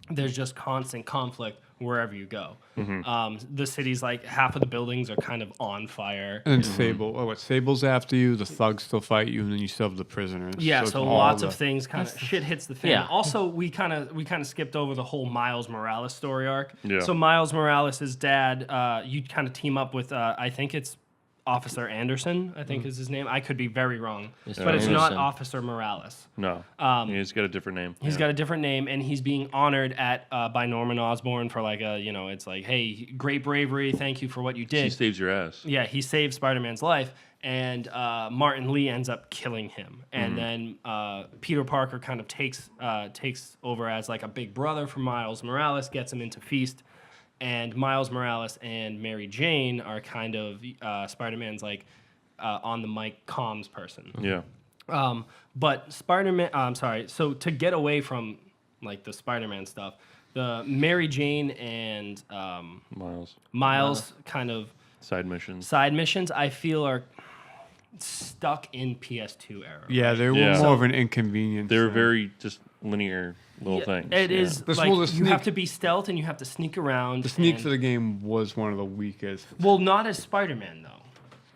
there's just constant conflict wherever you go. The city's like half of the buildings are kind of on fire. And then Sable's after you. The thugs still fight you, and then you still have the prisoners. Yeah, it's so all lots of things kind of shit hits the fan. Yeah. Also, we kind of skipped over the whole Miles Morales story arc. Yeah. So Miles Morales' dad, you kind of team up with I think it's Officer Anderson, I think is his name. I could be very wrong, Mr. but it's not Anderson. Officer Morales. No, he's got a different name. He's got a different name, and he's being honored by Norman Osborn for like it's like, hey, great bravery, thank you for what you did. He saves your ass. Yeah, he saved Spider-Man's life, and Martin Lee ends up killing him, and then Peter Parker kind of takes over as like a big brother for Miles Morales, gets him into Feast. And Miles Morales and Mary Jane are kind of Spider-Man's like on the mic comms person. Yeah. But Spider-Man, so to get away from like the Spider-Man stuff, the Mary Jane and Miles kind of Side missions. I feel are stuck in PS2 era. Yeah, they were Yeah. more of an inconvenience. They were than- very just linear little things. It is The like small- the you sneak- have to be stealth and you have to sneak around. The sneak and- for the game was one of the weakest. Well, not as Spider-Man, though.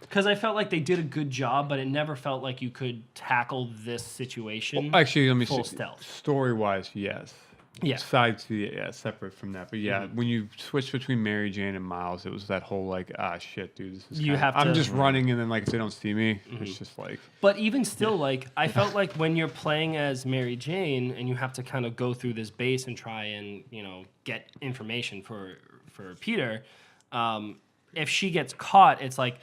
Because I felt like they did a good job, but it never felt like you could tackle this situation. Actually, let me full see. stealth. Story-wise, yes. Yeah. Separate from that. But yeah, when you switch between Mary Jane and Miles, it was that whole like, shit, dude. This is You have I'm to- just running, and then like if they don't see me, it's just like. But even still, like, I felt like when you're playing as Mary Jane and you have to kind of go through this base and try and, get information for Peter, if she gets caught, it's like,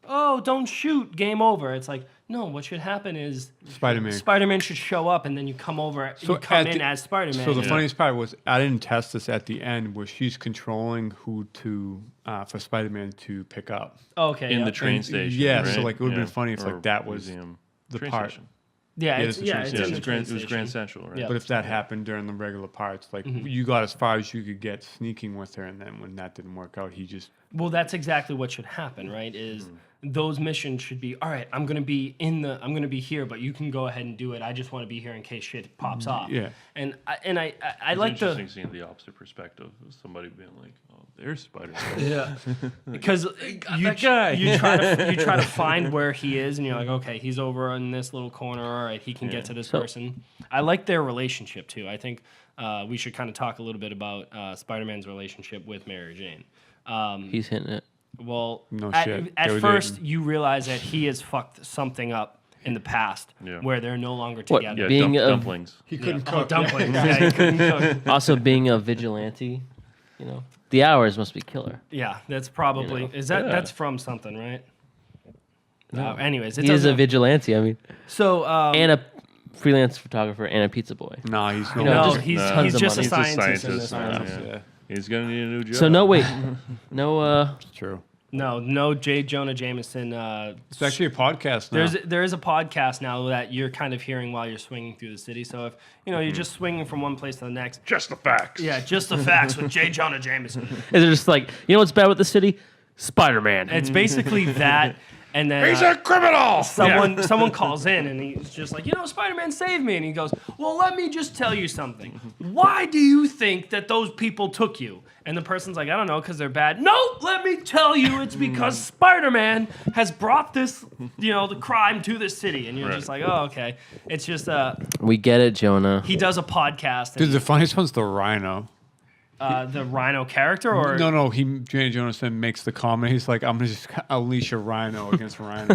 oh, don't shoot, game over. It's like, no, what should happen is Spider-Man should show up, and then you come over, you come in as Spider-Man. So the funniest part was I didn't test this at the end, where she's controlling who to for Spider-Man to pick up. Okay. In yeah. the train station. Yeah, right? so like it would have been funny if Or like that was museum. the Train part. station. Yeah, Yeah, it's, it's a yeah, train it's Yeah, in it the was train Grand, it was Grand station. Central, right? Yeah. But if that happened during the regular parts, like you got as far as you could get sneaking with her, and then when that didn't work out, he just Well, that's exactly what should happen, right? Is those missions should be, all right, I'm gonna be here, but you can go ahead and do it. I just want to be here in case shit pops off. Yeah. And I It's like interesting seeing the opposite perspective of somebody being like, "Oh, there's Spider-Man." yeah, because that guy. you try to find where he is, and you're like, okay, he's over in this little corner. All right, he can get to this person. I like their relationship too. I think we should kind of talk a little bit about Spider-Man's relationship with Mary Jane. He's hitting it. Well, No at shit. at They were first dating. you realize that he has fucked something up in the past Yeah. where they're no longer What, together. Yeah, Being a- dumplings. he Yeah. couldn't Oh, cook. dumplings. Yeah, he couldn't cook. Also, being a vigilante, the hours must be killer. Yeah, that's probably that's from something, right? No. Anyways, it He is a doesn't. vigilante. I mean, So and a freelance photographer and a pizza boy. Nah, he's know, no, just he's tons of just a money. He's a scientist in this scientist one. now. yeah, He's gonna need a new job. So no, wait, no. it's true. No, J. Jonah Jameson. It's actually a podcast now. There is a podcast now that you're kind of hearing while you're swinging through the city. So if you're just swinging from one place to the next, just the facts. yeah, just the facts with J. Jonah Jameson. Is it just like what's bad with the city? Spider-Man. It's basically that, And then He's a criminal. someone calls in and he's just like, Spider-Man saved me. And he goes, well, let me just tell you something. Why do you think that those people took you? And the person's like, I don't know, because they're bad. No, let me tell you, it's because Spider-Man has brought this, the crime to this city. And you're just like, oh, okay. It's just, We get it, Jonah. he does a podcast. Dude, And, the funniest one's the Rhino. the Rhino character, or No, J. Jonathan makes the comment. He's like, I'm gonna just unleash a rhino against Rhino.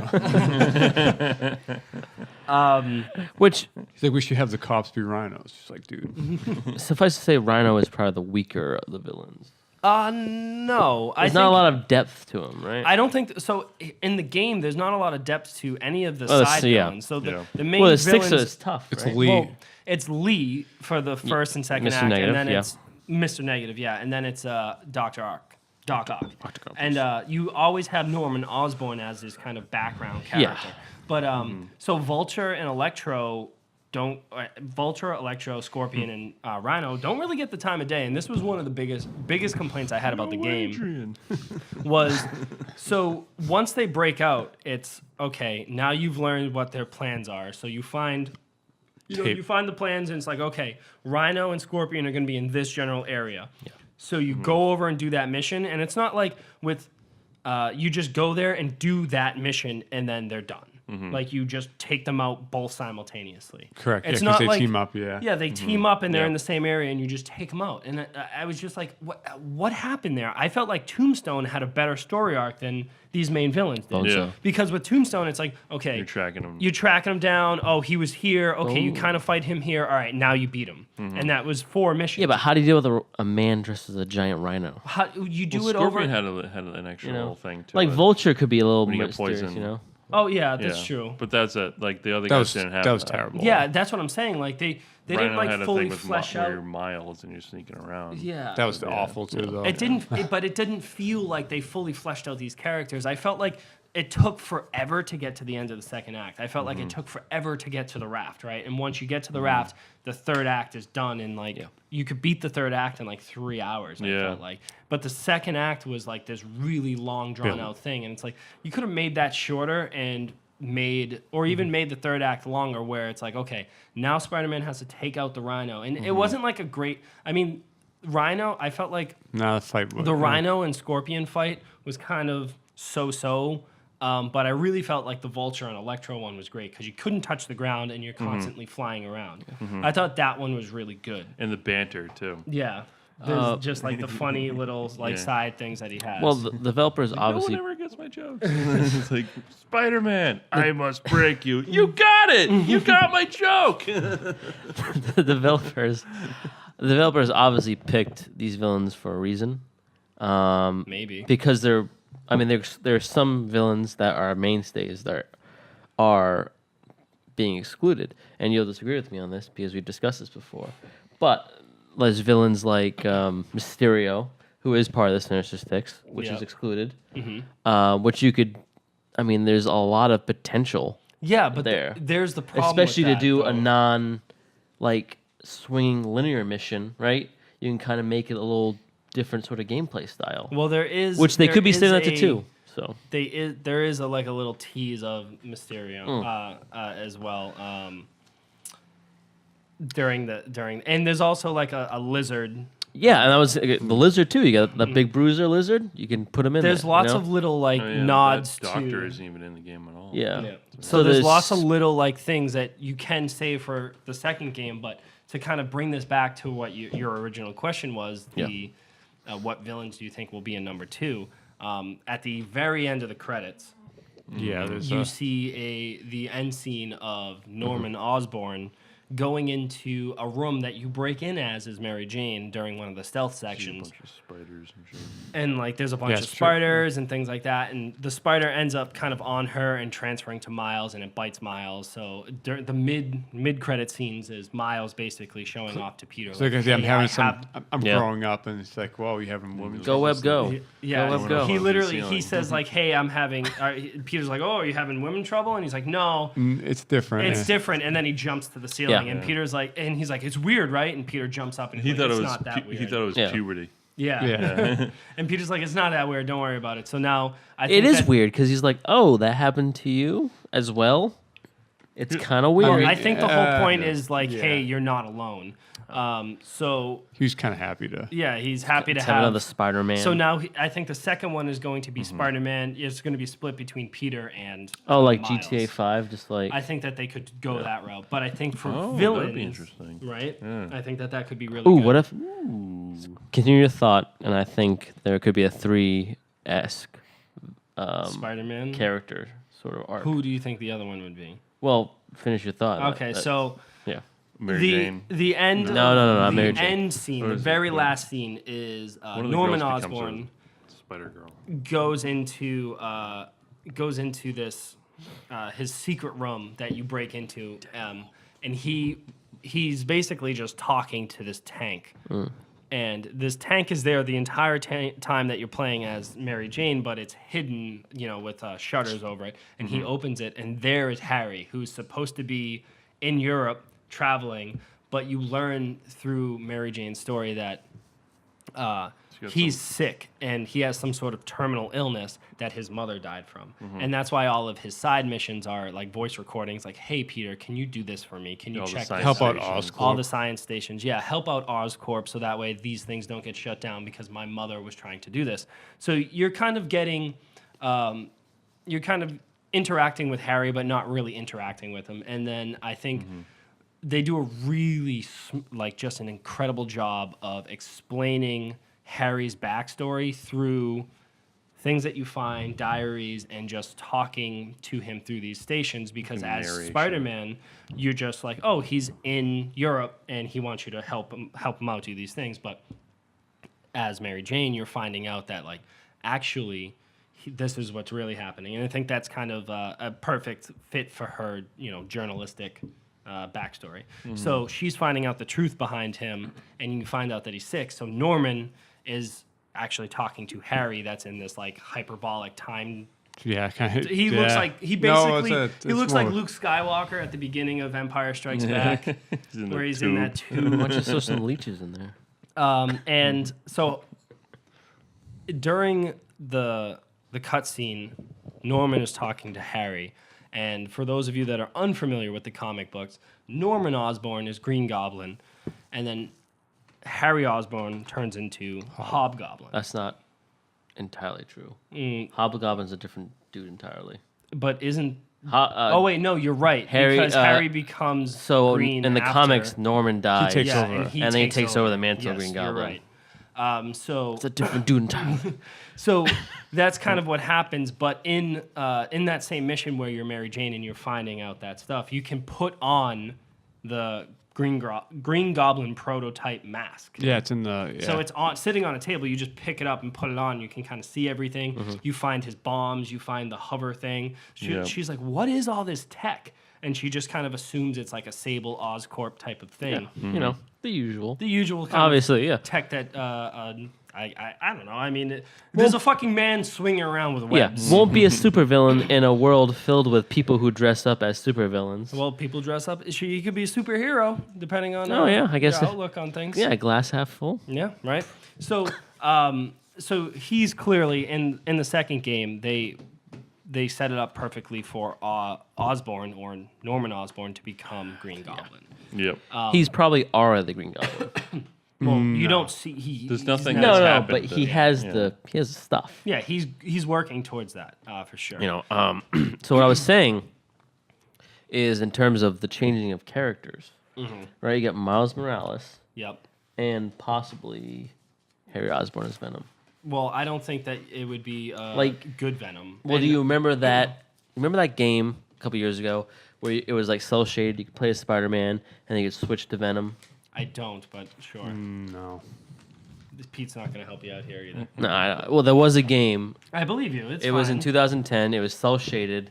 Which, He's like, we should have the cops be rhinos. Just like, dude. suffice to say, Rhino is probably the weaker of the villains. no, There's not a lot of depth to him, right? I don't think so. In the game, there's not a lot of depth to any of the Oh, side yeah. villains. So Yeah. the main Well, the villains, Sixer is tough. It's right? Lee. well, it's Lee for the first and second Mr. act, Negative, and then yeah. it's Mr. Negative, and then it's Doc Ock. Octopus. And you always have Norman Osborn as this kind of background character. Yeah. But so Vulture and Electro Vulture, Electro, Scorpion, and Rhino don't really get the time of day. And this was one of the biggest complaints I had about the game. Adrian. Was so once they break out, it's okay. Now you've learned what their plans are. So you find. You find the plans, and it's like, okay, Rhino and Scorpion are going to be in this general area. Yeah. So you go over and do that mission, and it's not like with you just go there and do that mission, and then they're done. Like you just take them out both simultaneously. Correct. It's Yeah, 'cause not they like team up, yeah. Yeah, they team up and they're Yeah. in the same area, and you just take them out. And I was just like, what happened there? I felt like Tombstone had a better story arc than these main villains did. Yeah. Because with Tombstone, it's like, okay, You're tracking him. you're tracking him down. Oh, he was here. Okay, you kind of fight him here. All right, now you beat him. And that was 4 missions. Yeah, but how do you deal with a man dressed as a giant rhino? How, you do Well, it Scorpion over. had an extra You know, little thing to like it. Vulture could be a little When you get mysterious, poisoned. you know? Oh yeah, that's Yeah. true. But that's it. Like the other That guys was didn't have that was terrible. Yeah, that's what I'm saying. Like they didn't Rhino like had a fully thing with flesh where out. you're miles and you're sneaking around. Yeah, That was awful too, though. It didn't, but it didn't feel like they fully fleshed out these characters. I felt like it took forever to get to the end of the second act. I felt like it took forever to get to the raft, right? And once you get to the raft, the third act is done, and like you could beat the third act in like 3 hours. I Yeah. felt like, but the second act was like this really long, drawn out thing, and it's like you could have made that shorter and even made the third act longer, where it's like, okay, now Spider-Man has to take out the Rhino, and it wasn't like a great. I mean, Rhino. I felt like Nah, the fight. the Rhino and Scorpion fight was kind of so-so, but I really felt like the Vulture and Electro one was great because you couldn't touch the ground and you're constantly flying around. I thought that one was really good. And the banter too. Yeah. There's just like the funny little side things that he has. Well, the developers obviously. No one ever gets my jokes. It's like, Spider-Man, I must break you. You got it. You got my joke. the developers obviously picked these villains for a reason. maybe. Because there's some villains that are mainstays that are being excluded, and you'll disagree with me on this because we've discussed this before. But there's villains like Mysterio, who is part of the Sinister Six, which is excluded. Which you could, there's a lot of potential. Yeah, but there. There's the problem, Especially with to do that, a though. non, swinging linear mission, right? You can kind of make it a little different sort of gameplay style, Well, there is which they there could be is saying that to a- too. So There is a little tease of Mysterio as well during and there's also like a lizard. yeah, and that was the lizard too. You got the big bruiser lizard. You can put him in. There's there, lots you know? of little like Oh, yeah, nods that Doctor to. isn't even in the game at all. Yeah. Yeah. So there's lots of little like things that you can save for the second game, but to kind of bring this back to what your original question was, what villains do you think will be in number 2? At the very end of the credits, Yeah, there's you see the end scene of Norman Osborn going into a room that you break in as Mary Jane during one of the stealth See a sections. bunch of spiders and shit. And like there's a bunch of it's true. spiders and things like that, and the spider ends up kind of on her and transferring to Miles, and it bites Miles. So during the mid credit scenes is Miles basically showing off to Peter. So like, I'm "Hey, having I some. have-" I'm Yeah. growing up, and it's like, whoa, you having women. Go Web Go. Yeah, Go Web Go. he literally he Ceiling. says like, "Hey, I'm having." Peter's like, "Oh, are you having women trouble?" And he's like, "No, It's different. it's yeah. different." And then he jumps to the ceiling, Yeah. and Peter's like, and he's like, "It's weird, right?" And Peter jumps up and He he's thought like, it "It's was not that weird." he thought it was Yeah. puberty. Yeah. And Peter's like, it's not that weird. Don't worry about it. So now I think It is weird because he's like, oh, that happened to you as well. It's kind of weird. I think the whole point Yeah. is like, Yeah. hey, you're not alone. So He was kind of happy to. yeah, he's happy to have another Spider-Man. So now I think the second one is going to be Spider-Man. It's going to be split between Peter and like Miles. GTA 5, just like I think that they could go that route, but I think for Oh, villains, that'd be interesting. right? Yeah. I think that could be really ooh, good. what if? Continue your thought, and I think there could be a 3-esque Spider-Man character sort of arc. Who do you think the other one would be? Well, finish your thought. Okay, so yeah. Mary the Jane. the end. No, not the Mary Jane. end scene, Or the is it very the- last scene is One of the Norman girls becomes Osborn a Spider-Girl. goes into this his secret room that you break into, and he's basically just talking to this tank. And this tank is there the entire time that you're playing as Mary Jane, but it's hidden, with shutters over it. And he opens it, and there is Harry, who's supposed to be in Europe traveling, but you learn through Mary Jane's story that he's sick and he has some sort of terminal illness that his mother died from. And that's why all of his side missions are like voice recordings like, hey, Peter, can you do this for me? Can you All the check science this Help out stations. Oscorp. all the science stations. Yeah, help out Oscorp so that way these things don't get shut down because my mother was trying to do this. So you're kind of getting, you're kind of interacting with Harry, but not really interacting with him. And then I think they do a really, just an incredible job of explaining Harry's backstory through things that you find, diaries, and just talking to him through these stations. Because as Narration. Spider-Man, you're just like, oh, he's in Europe and he wants you to help him out do these things. But as Mary Jane, you're finding out that actually this is what's really happening. And I think that's kind of a perfect fit for her, journalistic backstory. So she's finding out the truth behind him, and you find out that he's sick. So Norman is actually talking to Harry that's in this hyperbolic time. Yeah, kind of. He looks like he No, basically it's he looks like more- Luke Skywalker at the beginning of Empire Strikes Back, He's in the where he's in that tube. tube. Why don't you throw some leeches in there? And so during the cutscene, Norman is talking to Harry. And for those of you that are unfamiliar with the comic books, Norman Osborn is Green Goblin, and then Harry Osborn turns into Hobgoblin. That's not entirely true. Hobgoblin's a different dude entirely. But isn't... Oh oh, wait, no, you're right. Harry, because Harry becomes So green in the after. comics, Norman dies. takes Yeah, over. and And then he takes over the mantle of Yes, Green you're Goblin. right. So It's a different dude entirely. So that's kind of what happens. But in that same mission where you're Mary Jane and you're finding out that stuff, you can put on the Green Goblin prototype mask. Yeah, it's in the. Yeah. So it's sitting on a table. You just pick it up and put it on. You can kind of see everything. You find his bombs. You find the hover thing. Yeah. She's like, "What is all this tech?" And she just kind of assumes it's like a Sable Oscorp type of thing. You know, the usual. The usual kind Obviously, yeah. of tech that I don't know. I mean, there's a fucking man swinging around with Yeah, webs. won't be a supervillain in a world filled with people who dress up as supervillains. Well, people dress up. He could be a superhero depending on Oh, yeah, I guess your it- outlook on things. Yeah, glass half full. Yeah, right. So, so he's clearly in the second game. They set it up perfectly for Osborn or Norman Osborn to become Green Goblin. Yep. He's probably already the Green Goblin. Well, you don't see There's he's nothing not- that's no, happened but to he him, has yeah. the stuff. Yeah, he's working towards that for sure. You know, so what I was saying is in terms of the changing of characters, right? You got Miles Morales Yep. and possibly Harry Osborn as Venom. Well, I don't think that it would be Like- good Venom. Well, And- do you remember that? Remember that game a couple years ago where it was like cell shaded? You could play as Spider-Man and then you could switch to Venom. I don't, but sure. No. Pete's not going to help you out here either. No, well, there was a game. I believe you. It's It was in fine. 2010. It was cell shaded.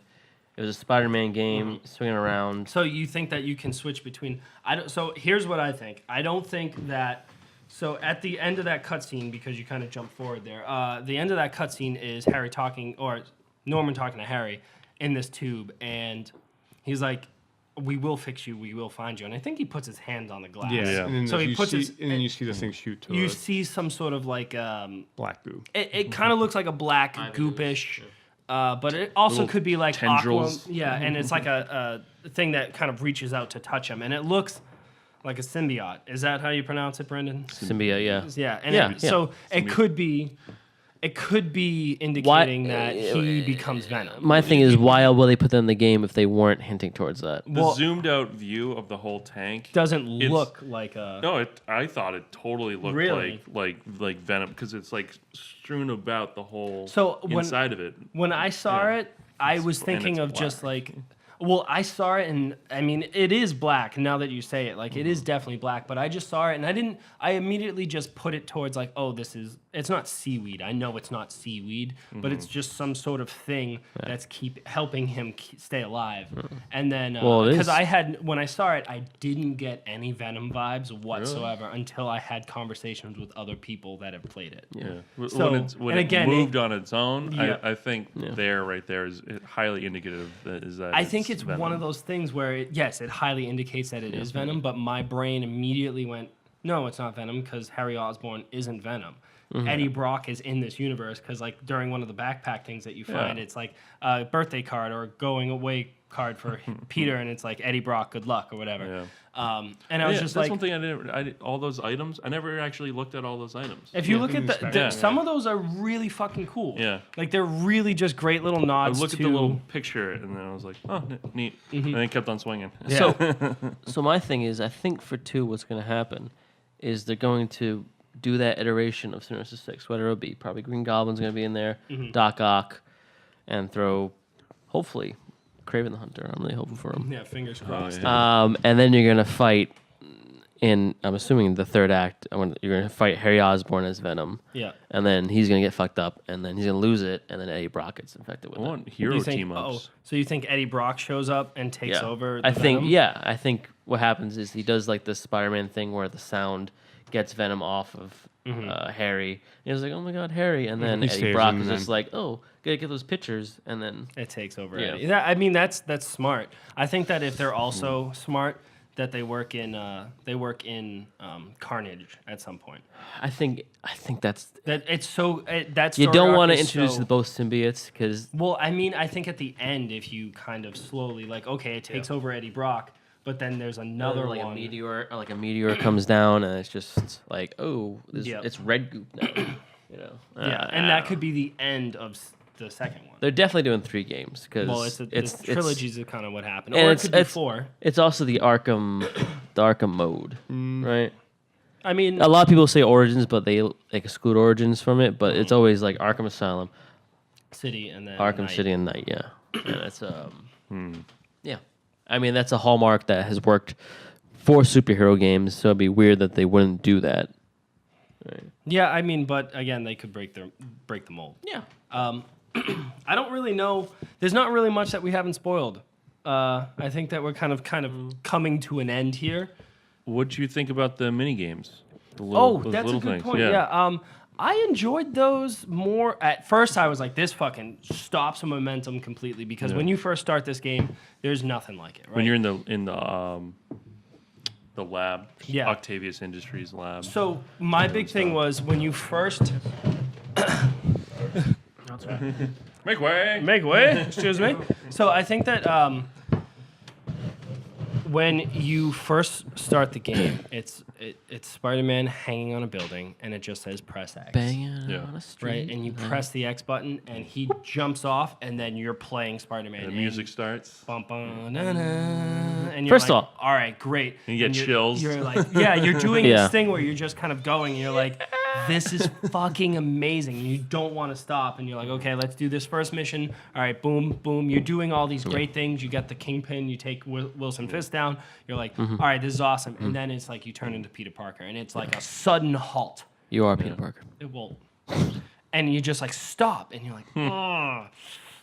It was a Spider-Man game, swinging around. So you think that you can switch between? I don't. So here's what I think. I don't think that. So at the end of that cutscene, because you kind of jumped forward there, the end of that cutscene is Harry talking, or Norman talking to Harry in this tube, and he's like, we will fix you, we will find you. And I think he puts his hand on the glass. Yeah. And then So he you puts see, his, and then you see the thing shoot to you it. see some sort of like Black goo. it kind of looks like a black goopish, but it also Little could be like tendrils. aqua. Yeah, and it's like a thing that kind of reaches out to touch him, and it looks like a symbiote. Is that how you pronounce it, Brendan? Symbiote, yeah. Yeah, and Yeah, so it could be indicating that he becomes Venom. My thing is, why will they put that in the game if they weren't hinting towards that? The Well- zoomed out view of the whole tank Doesn't It's- look like a. No, I thought it totally looked Really? like Venom because it's like strewn about the whole So inside of it. When I saw Yeah. it, I was thinking it's of just black. like, well, I saw it and I mean, it is black now that you say it. Like, it is definitely black, but I just saw it and I immediately just put it towards like, oh, it's not seaweed. I know it's not seaweed, but it's just some sort of thing that's helping him stay alive. And then, Well, it because is. when I saw it, I didn't get any Venom vibes whatsoever until I had conversations with other people that have played it. Yeah. So- When and it again, moved on its own, Yeah. I think right there is highly indicative that is that I think it's Venom. one of those things where, it highly indicates that it is Venom, but my brain immediately went, no, it's not Venom because Harry Osborn isn't Venom. Eddie Brock is in this universe because, like, during one of the backpack things that you find, it's like a birthday card or going away card for Peter, and it's like Eddie Brock, good luck or whatever. Yeah. And I was just that's like, one thing all those items. I never actually looked at all those items. if you look at Yeah. some of those are really fucking cool. Yeah. Like they're really just great little I nods looked to. at the little picture and then I was like, oh, neat, and then kept on swinging. So my thing is, I think for 2, what's going to happen is they're going to do that iteration of Sinister Six, whatever it'll be. Probably Green Goblin's going to be in there, Doc Ock, and throw, hopefully, Kraven the Hunter. I'm really hoping for him. Yeah, fingers crossed. And then you're going to fight in, I'm assuming, the third act. You're going to fight Harry Osborn as Venom. Yeah. And then he's going to get fucked up, and then he's going to lose it, and then Eddie Brock gets infected with I it. want Do hero you think, team ups. so you think Eddie Brock shows up and takes over? I the think Venom? I think what happens is he does like the Spider-Man thing where the sound gets Venom off of Harry. And he was like, "Oh my God, Harry!" And then He Eddie saves Brock him is and just then- like, "Oh, gotta get those pictures," and then It takes over. Yeah. Eddie. I mean, that's smart. I think that if they're also smart, that they work in Carnage at some point. I think that's That it's so that you story don't arc want to is introduce so- both symbiotes because Well, I mean, I think at the end, if you kind of slowly like, okay, it takes over Eddie Brock, but then there's another like one. a meteor comes down and it's just like, oh, Yep. it's red goop now, you know. Yeah, and that could be the end of the second one. They're definitely doing 3 games because Well, it's trilogies is kind of what happened, and or it it's- could be it's- 4. It's also the Arkham mode, right? I mean, A lot of people say Origins, but they like exclude Origins from it. But it's always like Arkham Asylum, City, and then Arkham Knight. City, and Night. Yeah, and that's yeah. I mean, that's a hallmark that has worked for superhero games. So it'd be weird that they wouldn't do that. Right. Yeah, I mean, but again, they could break the mold. Yeah. I don't really know. There's not really much that we haven't spoiled. I think that we're kind of coming to an end here. What do you think about the mini games? That's a good point. Yeah. I enjoyed those more. At first, I was like, this fucking stops momentum completely because when you first start this game, there's nothing like it. Right? When you're in the lab, Yeah. Octavius Industries lab. So my big thing was when you first Make way. make way. Excuse me. So I think that when you first start the game, it's Spider-Man hanging on a building, and it just says press X. Banging Yeah. on a street. Right, and you press the X button, and he jumps off, and then you're playing Spider-Man. The and music starts. Bum, bum, na, na, and you're First like, of all right, great. You get And you're- chills. You're like, yeah, you're doing Yeah. this thing where you're just kind of going, and you're like, this is fucking amazing. And you don't want to stop, and you're like, okay, let's do this first mission. All right, boom, boom. You're doing all these great things. You get the Kingpin. You take Wilson Fisk down. You're like, all right, this is awesome. And then it's like you turn into Peter Parker, and it's like a sudden halt. You are Peter Parker. It will. And you just like stop, and you're like,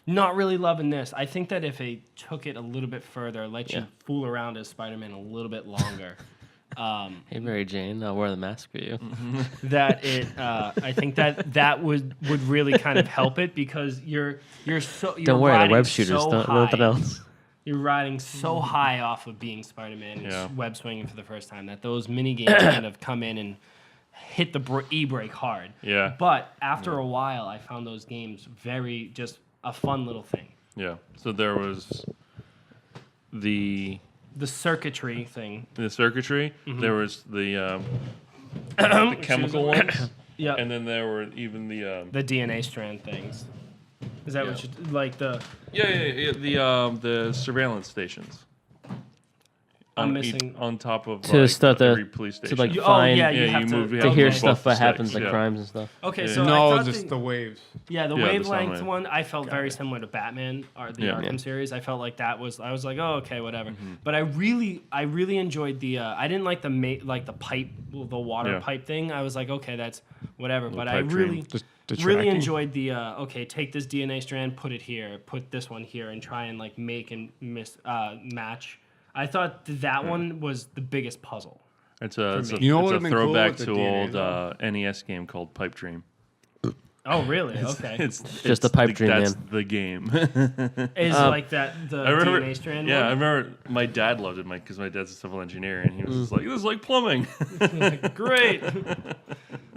not really loving this. I think that if they took it a little bit further, let you fool around as Spider-Man a little bit longer, Hey, Mary Jane, I'll wear the mask for you. that it, I think that would really kind of help it because you're Don't worry, the riding web shooters so don't high. nothing else. You're riding so high off of being Spider-Man and Yeah. web swinging for the first time that those mini games kind of come in and hit the e-brake hard. Yeah. But after a while, I found those games very just a fun little thing. Yeah. So there was the Circuitry thing. circuitry. Mm-hmm. There was the chemical ones, Yeah. and then there were even the The DNA strand things. Is that what you like the? the surveillance stations. I'm on each- missing- on top of To start every the- police to station. like You- find yeah, you Yeah, have you to, move- you to have hear both stuff the that happens, sticks, like yeah. crimes and stuff. Okay, Yeah. so I No, thought just the waves. yeah, the Yeah, the wavelength sound wave. one I felt very similar to Batman or the Yeah. Arkham series. I felt like that was I was like, oh, okay, whatever. But I really enjoyed the I didn't like the pipe, the water Yeah. pipe thing. I was like, okay, that's whatever. But I pipe dream. really The really tracking. enjoyed the okay, take this DNA strand, put it here, put this one here, and try and like make and match. I thought that one was the biggest puzzle. It's a me. You know what it's a would've been cool throwback with the to DNA old though? NES game called Pipe Dream. Oh, really? Okay. It's just a pipe dream, That's man. the game. Is like that the I remember. DNA strand Yeah, I one? remember my dad loved it, because my dad's a civil engineer, and he was just like, "This is like plumbing." Great.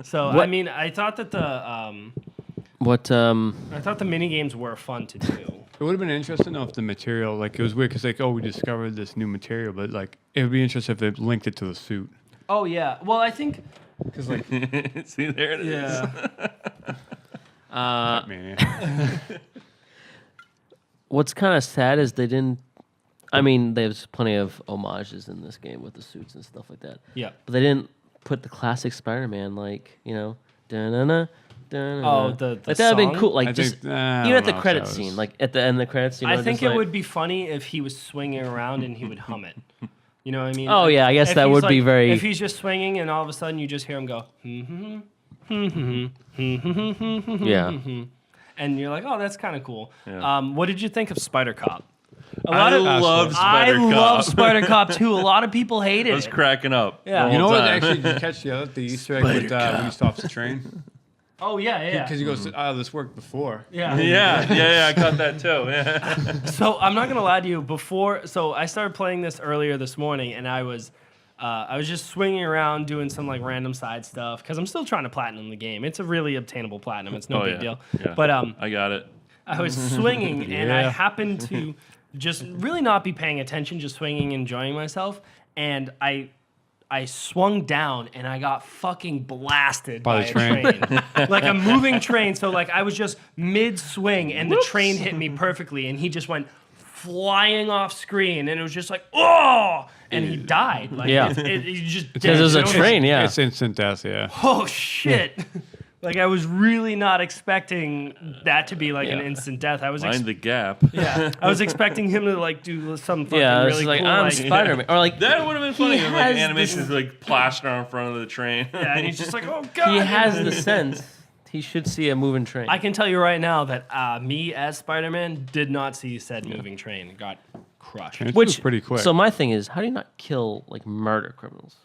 So I What- mean, I thought that What? I thought the mini games were fun to do. It would have been interesting though if the material, like it was weird because like, oh, we discovered this new material, but like it would be interesting if they linked it to the suit. Oh yeah. Well, I think Because like, See, there it is. yeah. man, What's kind of sad is they didn't. I mean, there's plenty of homages in this game with the suits and stuff like that. Yeah. But they didn't put the classic Spider-Man, like, da-na-na, da-na-na. Oh, the like, that would have been song? cool. Like, I just think- I even don't at the know if credit that was- scene, like at the end of the credits scene. I I'm think just it like- would be funny if he was swinging around and he would hum it. You know what I mean? Oh, yeah, I guess if that he's would be like- very- If he's just swinging and all of a sudden you just hear him go, Yeah. and you're like, oh, that's kind of cool. Yeah. What did you think of Spider Cop? A I lot of love I Spider Cop. love Spider Cop too. A lot of people hated I was it. cracking up. Yeah. the you know whole what? time. Actually, did you catch the Easter egg with when he stops the train? Oh yeah, yeah. Because he goes, "Oh, this worked before." Yeah. yeah, I caught that too. Yeah. So I'm not gonna lie to you. So I started playing this earlier this morning, and I was just swinging around doing some like random side stuff because I'm still trying to platinum the game. It's a really obtainable platinum. It's no Oh, big yeah. deal. Yeah. But I got it. I was swinging, and I Yeah. happened to just really not be paying attention, just swinging, enjoying myself, and I swung down and I got fucking blasted by the a train. train. Like a moving train. So like I was just mid swing and the train hit me perfectly and he just went flying off screen and it was just like, oh, and he died. Like Yeah. you just Because it was a you know? train, yeah. It's instant death. Yeah. Oh shit. Like I was really not expecting that to be like an Yeah. instant death. I was Mind the gap. yeah, I was expecting him to like do some fucking Yeah, it's really like, cool I'm like, Spider-Man. Or like, That would have been funny. He If, like has animations this- like plastered in front of the train. yeah, and he's just like, oh god. he has the sense. He should see a moving train. I can tell you right now that me as Spider-Man did not see said moving train. It got crushed. It Which was pretty quick. So my thing is, how do you not kill like murder criminals?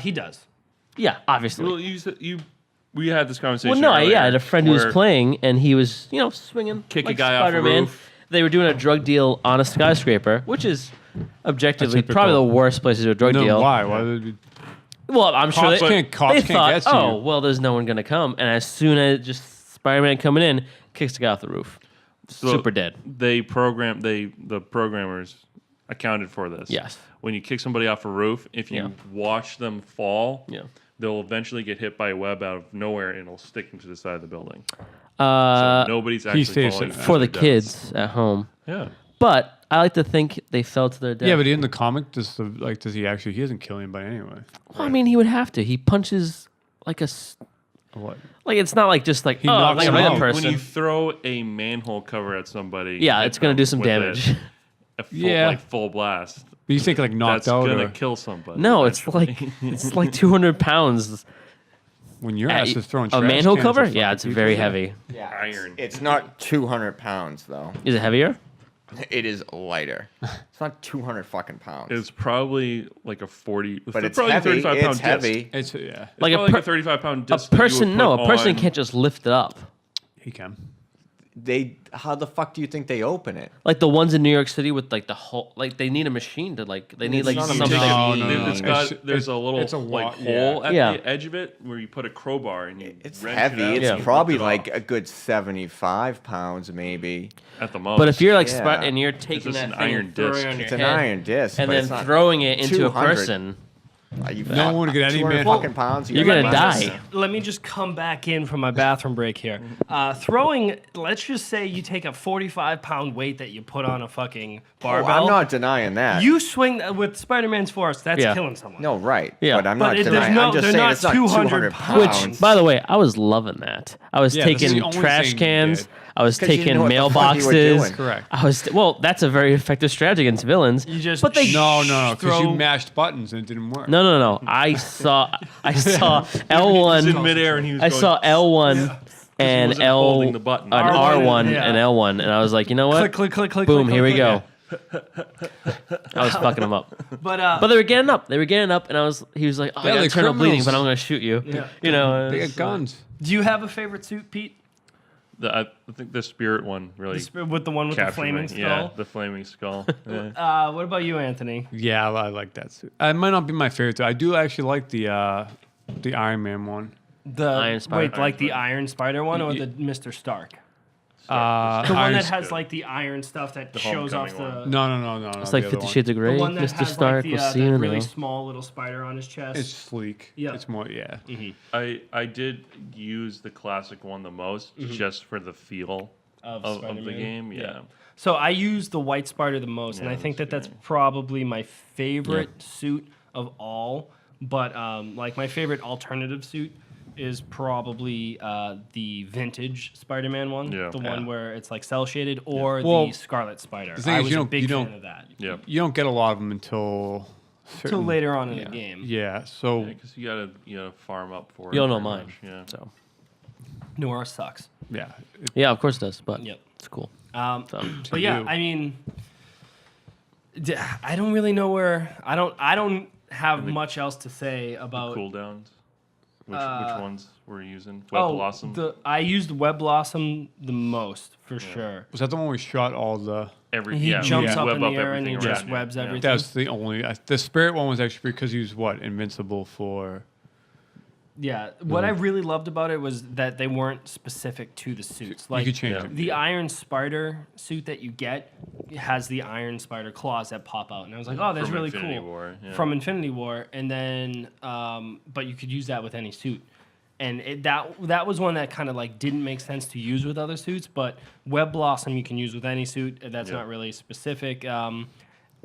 He does. Yeah, obviously. Well, we had this conversation. Well, no, earlier yeah, I had a friend who was where- playing, and he was, swinging, Kick a like guy off a Spider-Man. roof. They were doing a drug deal on a skyscraper, which is objectively Typical. probably the worst place to do a drug no, deal. why? Why would it be? Well, I'm sure Cops they, can't- cops they can't thought, get to oh, you." well, there's no one going to come. And as soon as just Spider-Man coming in, kicks the guy off the roof. So Super dead. The programmers accounted for this. Yes. When you kick somebody off a roof, if you Yeah. watch them fall, Yeah. they'll eventually get hit by a web out of nowhere and it'll stick into the side of the building. Uh, So nobody's actually stays falling in- for the to death. kids at home. Yeah. But I like to think they fell to their death. Yeah, but in the comic, does he actually? He doesn't kill anybody anyway. Well, I mean, he would have to. He punches like What? like it's not like just like He oh, knocks like a him regular out. person. When you throw a manhole cover at somebody, Yeah, hit it's gonna them do some with damage. A full, Yeah. like full blast. But you think like knocked That's out gonna or kill somebody. No, it's eventually. like it's like 200 pounds. when your ass is throwing A trash manhole cans cover? at Yeah, fucking it's people? very heavy. Yeah, Iron. It's not 200 pounds though. Is it heavier? It is lighter. It's not 200 fucking pounds. It's probably like a 40. but it's probably a heavy. 35 It's pound heavy. Disc. It's yeah. Like Probably a, a 35 pound a disc. that you would person. put No, a person on- can't just lift it up. He can. how the fuck do you think they open it? Like the ones in New York City with like the whole, like they need a machine to like, they need It's like not a something. machine. It's got, there's a little it's a like lot, hole at yeah. the edge of it where you put a crowbar and you It's wrench heavy. It out It's and you probably lift it like off a good 75 pounds, maybe. at the most. But if you're like Yeah. and you're It's taking just that an thing iron and throwing disc. it on your It's an head iron disc, and but then it's not throwing it into a 200. person, You No one could any 200 man- fucking pounds. You're gonna Let me die. let me just come back in from my bathroom break here. Throwing, let's just say you take a 45-pound weight that you put on a fucking barbell. I'm not denying that. You swing with Spider-Man's force, that's Yeah. killing someone. No, right. Yeah. But I'm But not there's denying. no- I'm just they're saying not it's not 200 pounds. which, by the way, I was loving that. I was Yeah, that's taking the only trash thing you cans. did. I was 'Cause you taking knew what the fuck you were mailboxes. doing. Correct. I was well. That's a very effective strategy against villains. You just but they No, because throw- you mashed buttons and it didn't work. no. I saw He was in L1. midair and he was I going, saw L1 and wasn't L holding the button. an R1, R1 yeah. and L1, and I was like, you know what? click, click, click, Boom, click, here we click, go. I was fucking them up. But They were getting up. And he was like, oh, Yeah, I got the internal bleeding, criminals. but I'm going to shoot you. Yeah. You know, They it's got guns. do you have a favorite suit, Pete? I think the spirit one really With the one with the captured flaming me. skull? Yeah, the flaming skull. Yeah. What about you, Anthony? Yeah, I like that suit. It might not be my favorite. I do actually like the Iron Man one. The Iron Spider. Wait, like the Iron Spider one or the Mr. Stark? The Iron one that Sp- has like the iron stuff that shows off the. Homecoming No. it's like the other 50 one. Shades of The Grey. one that Mr. has Stark, like the, we'll see the you really now. small little spider on his chest. It's sleek. Yeah. It's more, yeah. I did use the classic one the most just for the feel Of of the Spider-Man? game. Yeah. So I use the white spider the most, and Yeah, I think that's that's great. probably my favorite suit of all. But like my favorite alternative suit is probably the vintage Spider-Man one, Yeah. the Yeah. one where it's like cell shaded, or Well, the Scarlet Spider. the thing I is, was you a don't- big you fan don't- of that. Yeah. You don't get a lot of them until Until later on in the game. Yeah, so Because you gotta farm up for it. You'll know pretty mine. much, Yeah. So, Nora sucks. yeah. yeah, of course it does, but Yep. it's cool. But To yeah, you. I mean, I don't really know where. I don't have much else to say about. Cooldowns. Which ones were you using? Web Oh, Blossom. I used Web Blossom the most for sure. Was that the one we shot all the? He jumps you up web in the air and he everything just around you. webs Yeah. everything. That's the only. The spirit one was actually because he was what invincible for. Yeah, what I really loved about it was that they weren't specific to the suits. Like you could change Yeah. it. the Iron Spider suit that you get has the Iron Spider claws that pop out, and I was like, oh, that's From really Infinity cool. War, yeah. From Infinity War, and then but you could use that with any suit. And that was one that kind of like didn't make sense to use with other suits, but Web Blossom you can use with any suit. That's Yeah. not really specific.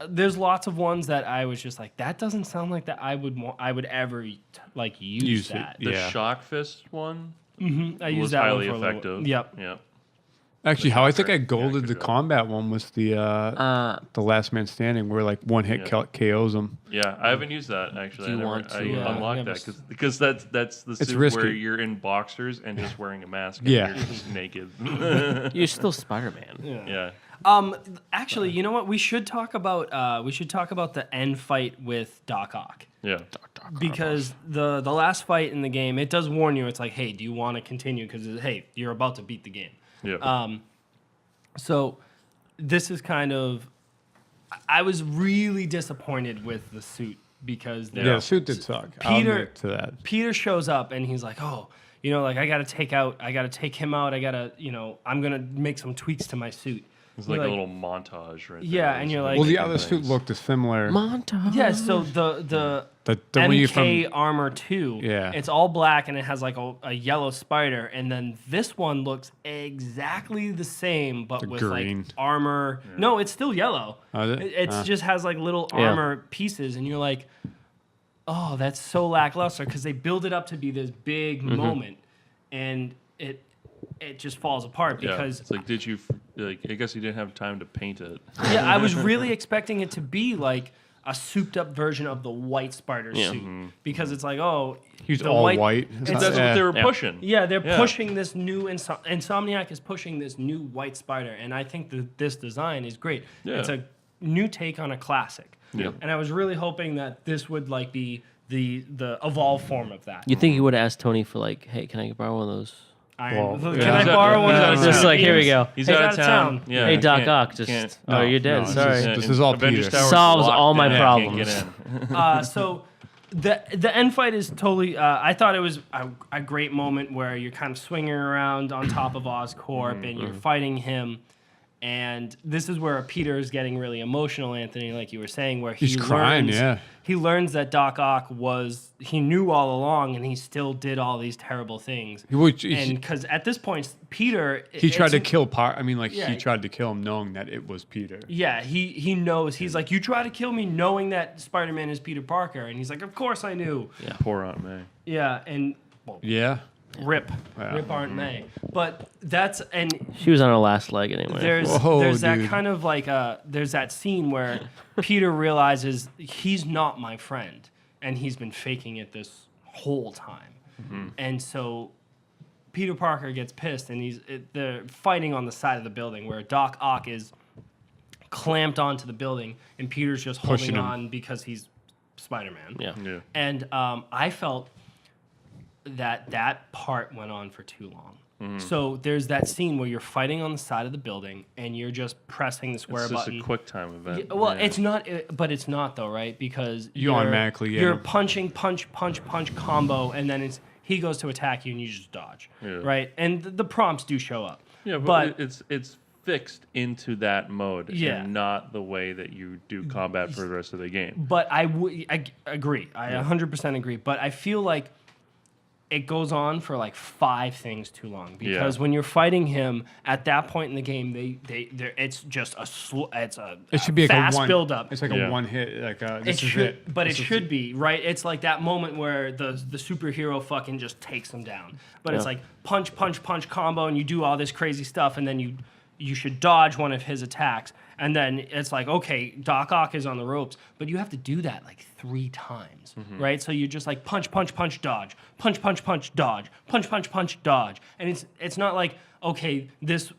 There's lots of ones that I was just like, that doesn't sound like that I would ever like use Use it, that. The Yeah. Shock Fist one I was used that one highly for a little effective. bit. Yep. Yeah. Actually, how I think I Yeah, golded good the job. combat one was the Last Man Standing, where like one hit Yeah. KOs them. Yeah, I haven't used that actually. Do you I never, want to, I Yeah, unlocked never that because that's the It's suit risky. where you're in boxers and just wearing a mask. And Yeah. you're just naked. You're still Spider-Man. Yeah. Actually, you know what? We should talk about the end fight with Doc Ock. Yeah. Because the last fight in the game, it does warn you. It's like, hey, do you want to continue? Because hey, you're about to beat the game. Yeah. So this is kind of. I was really disappointed with the suit because Yeah, the suit did suck. I'll Peter- admit to that. Peter shows up and he's like, oh, you know, like I gotta take him out. I'm gonna make some tweaks to my suit. It's You're like a little montage right there. Yeah, and you're like- Well, the Different other suit looked similar. Montage. Yeah, so the The one you MK from Armor 2, Yeah. it's all black and it has like a yellow spider, and then this one looks exactly the same but with green. like armor. No, it's still yellow. Oh, is it? It's just has like little Yeah. armor pieces, and you're like, oh, that's so lackluster because they build it up to be this big moment, and it just falls apart Yeah. because It's like, did you like? I guess you didn't have time to paint it. yeah, I was really expecting it to be like a souped up version of the white spider suit because it's like, oh, He's the all white. It's, That's what they were Yeah. pushing. yeah, they're Yeah. pushing this new Insomniac is pushing this new white spider, and I think that this design is great. Yeah. It's a new take on a classic, Yeah. and I was really hoping that this would like be the evolved form of that. You think he would have asked Tony for like, hey, can I borrow one of those? Well, Can yeah. I He's out- borrow one he's of out those? of Just town. like, here we go. He's Hey, out of town. Yeah, Hey, Doc can't- Ock, just can't- oh, you're dead. no, Sorry. this is all Avengers Peter. Tower is Solves locked all my down. problems. Can't get in. So the end fight is totally. I thought it was a great moment where you're kind of swinging around on top of Oscorp and you're fighting him. And this is where Peter is getting really emotional, Anthony, like you were saying, where He's crying, yeah. He learns that Doc Ock he knew all along, and he still did all these terrible things. And because at this point, Peter... He tried to kill Yeah. he tried to kill him knowing that it was Peter. Yeah, he knows. He's like, you try to kill me knowing that Spider-Man is Peter Parker. And he's like, of course I knew. Poor Aunt May. Yeah, and... Yeah. Rip. Yeah. Rip Aunt May. But that's... And She was on her last leg anyway. there's that dude. kind of like there's that scene where Peter realizes he's not my friend and he's been faking it this whole time. And so Peter Parker gets pissed and they're fighting on the side of the building where Doc Ock is clamped onto the building and Peter's just Pushing holding him. on because he's Spider-Man. Yeah. And I felt that part went on for too long. So there's that scene where you're fighting on the side of the building and you're just pressing the square It's just button. a quick time event. Yeah, well, Yeah. it's not, but it's not though, right? Because You automatically, yeah. you're punching, punch combo, and then he goes to attack you and you just dodge, Yeah. right? And the prompts do show up. Yeah, but it's fixed into that mode, Yeah. and not the way that you do combat for the rest of the game. But I agree. I 100% agree. But I feel like it goes on for like 5 things too long because when you're fighting him at that point in the game, it's just It should be like fast a one build up. It's like a one hit. Like this is it. But it should be right. It's like that moment where the superhero fucking just takes them down. But it's like punch combo, and you do all this crazy stuff, and then you should dodge one of his attacks, and then it's like, okay, Doc Ock is on the ropes, but you have to do that like 3 times, right? So you're just like punch, dodge, punch, dodge, punch, dodge, and it's not like, okay, this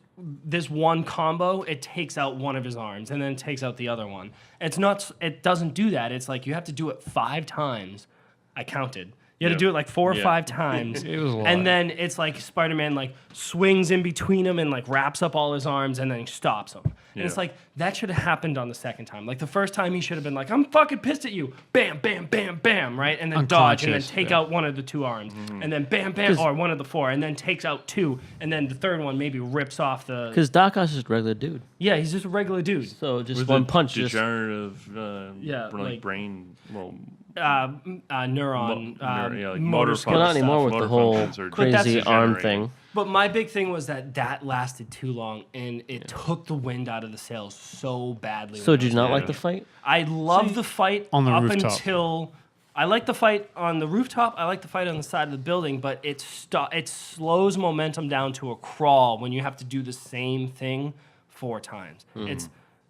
one combo, it takes out one of his arms and then it takes out the other one. It doesn't do that. It's like you have to do it 5 times. I counted. You had to do it like 4 or 5 times. It was a lot. And then it's like Spider-Man like swings in between him and like wraps up all his arms and then he stops him. And it's like, that should have happened on the second time. Like the first time he should have been like, I'm fucking pissed at you. Bam, bam, bam, bam, right? And then dodge and then Unconscious, take out one of the 2 arms. And then bam, bam, or one of the 4. And then takes out 2. And then the third one maybe rips off the... Because Doc Ock's just a regular dude. Yeah, he's just a regular dude. So just With one a punch. Just, degenerative, like- brain, well, Neuron, like motor motor skill well, not stuff. anymore with motor the whole functions are crazy just arm degenerating. thing. But my big thing was that lasted too long, and it took the wind out of the sails so badly. So when did I you was not doing like it. the fight? I love the fight On the up rooftop. until I like the fight on the rooftop. I like the fight on the side of the building, but it slows momentum down to a crawl when you have to do the same thing 4 times.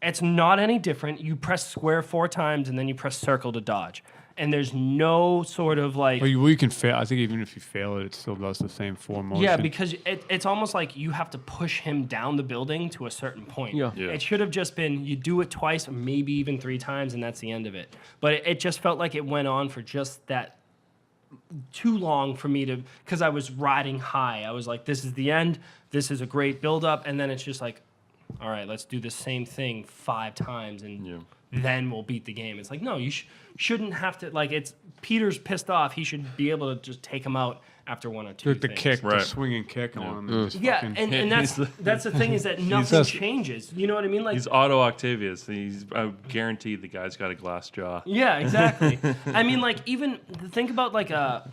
It's not any different. You press square 4 times, and then you press circle to dodge. And there's no sort of like... Well, you can fail. I think even if you fail it, it still does the same form motion. Yeah, because it's almost like you have to push him down the building to a certain point. Yeah. Yeah. It should have just been you do it twice, or maybe even 3 times, and that's the end of it. But it just felt like it went on for just that too long for me to, because I was riding high. I was like, this is the end. This is a great build-up. And then it's just like, all right, let's do the same thing 5 times, and then we'll beat the game. It's like, no, you shouldn't have to, like, it's Peter's pissed off. He should be able to just take him out after 1 or 2 the things. kick, the Right. swinging kick on him. And just Yeah, fucking- and that's the thing is that nothing just- changes. You know what I mean? Like, He's Otto Octavius. I guarantee the guy's got a glass jaw. yeah, exactly. I mean, like, even think about like a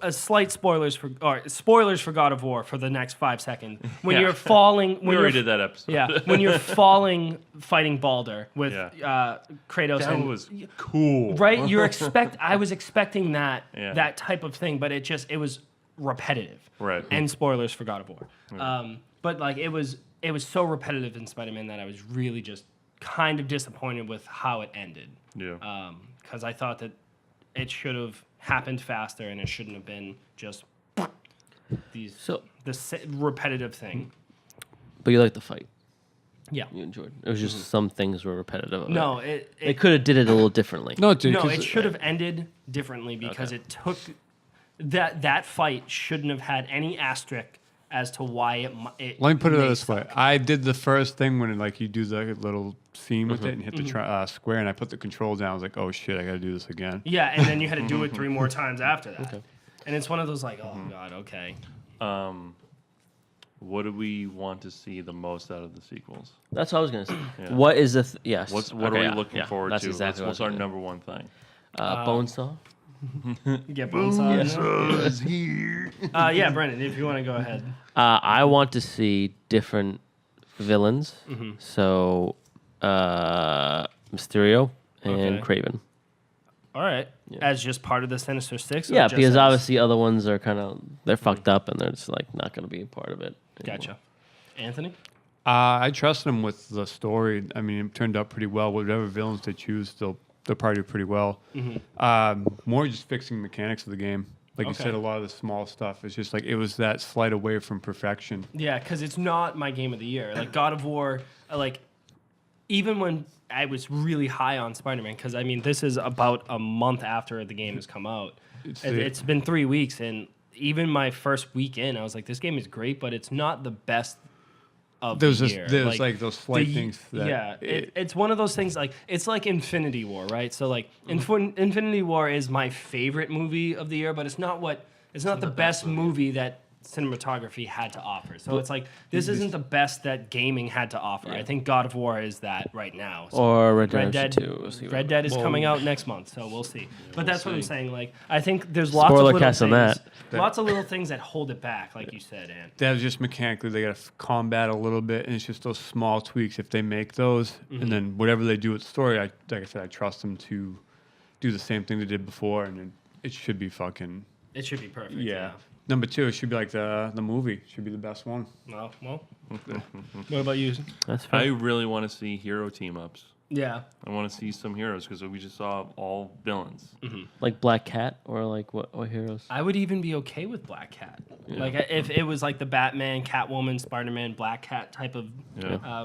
slight spoilers for God of War for the next 5 seconds when Yeah. you're falling. We When already you're, did that episode. Yeah, when you're falling fighting Balder with Yeah. Kratos That and was cool. right. I was expecting that Yeah. that type of thing, but it was repetitive. Right. And spoilers for God of War. But like it was so repetitive in Spider-Man that I was really just kind of disappointed with how it ended. Yeah. Because I thought that it should have happened faster and it shouldn't have been just repetitive thing. But you liked the fight. Yeah. You enjoyed it. It was just some things were repetitive. Of No, They could have did it a little differently. No, dude. no, 'cause it should have ended differently because it took that fight shouldn't have had any asterisk as to why it Let me put it may this way. suck. I did the first thing when like you do the little scene with it and hit the square, and I put the control down. I was like, oh shit, I got to do this again. Yeah, and then you had to do it 3 more times after that. And it's one of those like, oh god, okay. What do we want to see the most out of the sequels? That's what I was gonna say. Yeah. What is the yes? What Okay, are we yeah, looking yeah, forward that's to? Exactly What's what I our was number one thing? gonna- Bonesaw. Get Bonesaw in there? Is here. Yeah, Brendan, if you want to go ahead. I want to see different villains. So Mysterio and Okay. Craven. All right. As just part of the Sinister Six? or Yeah, just because as- obviously other ones are kind of they're fucked up and they're just like not going to be a part of it. anymore. Gotcha. Anthony? I trust them with the story. I mean, it turned out pretty well. Whatever villains they choose, they'll probably do pretty well. More just fixing mechanics of the game. Like you Okay. said, a lot of the small stuff. It's just like it was that slight away from perfection. Yeah, because it's not my game of the year. Like God of War, like even when I was really high on Spider-Man, because I mean this is about a month after the game has come out. It's been 3 weeks, and even my first week in, I was like, this game is great, but it's not the best of There's the just year. there's like those slight things that yeah, it's one of those things like it's like Infinity War, right? So like Infinity War is my favorite movie of the year, but it's not the best movie that cinematography had to offer. So it's like this isn't the best that gaming had to offer. I think God of War is that right now. So Or Red Red Dead Dead, 2. We'll see Red what- Dead is coming out next month, so we'll see. But that's what I'm saying. Like, I think there's lots of little Spoilercast on things, that. lots of little things that hold it back, like you said, Ann. that was just mechanically they got to combat a little bit, and it's just those small tweaks. If they make those, and then whatever they do with the story, like I said, I trust them to do the same thing they did before, and it should be fucking It should be perfect. yeah. Number 2, it should be like the movie. Should be the best one. Well. What about you? That's I fine. really want to see hero team ups. Yeah. I want to see some heroes because we just saw all villains. Like Black Cat or like what heroes? I would even be okay with Black Cat. Like if it was like the Batman, Catwoman, Spider-Man, Black Cat type of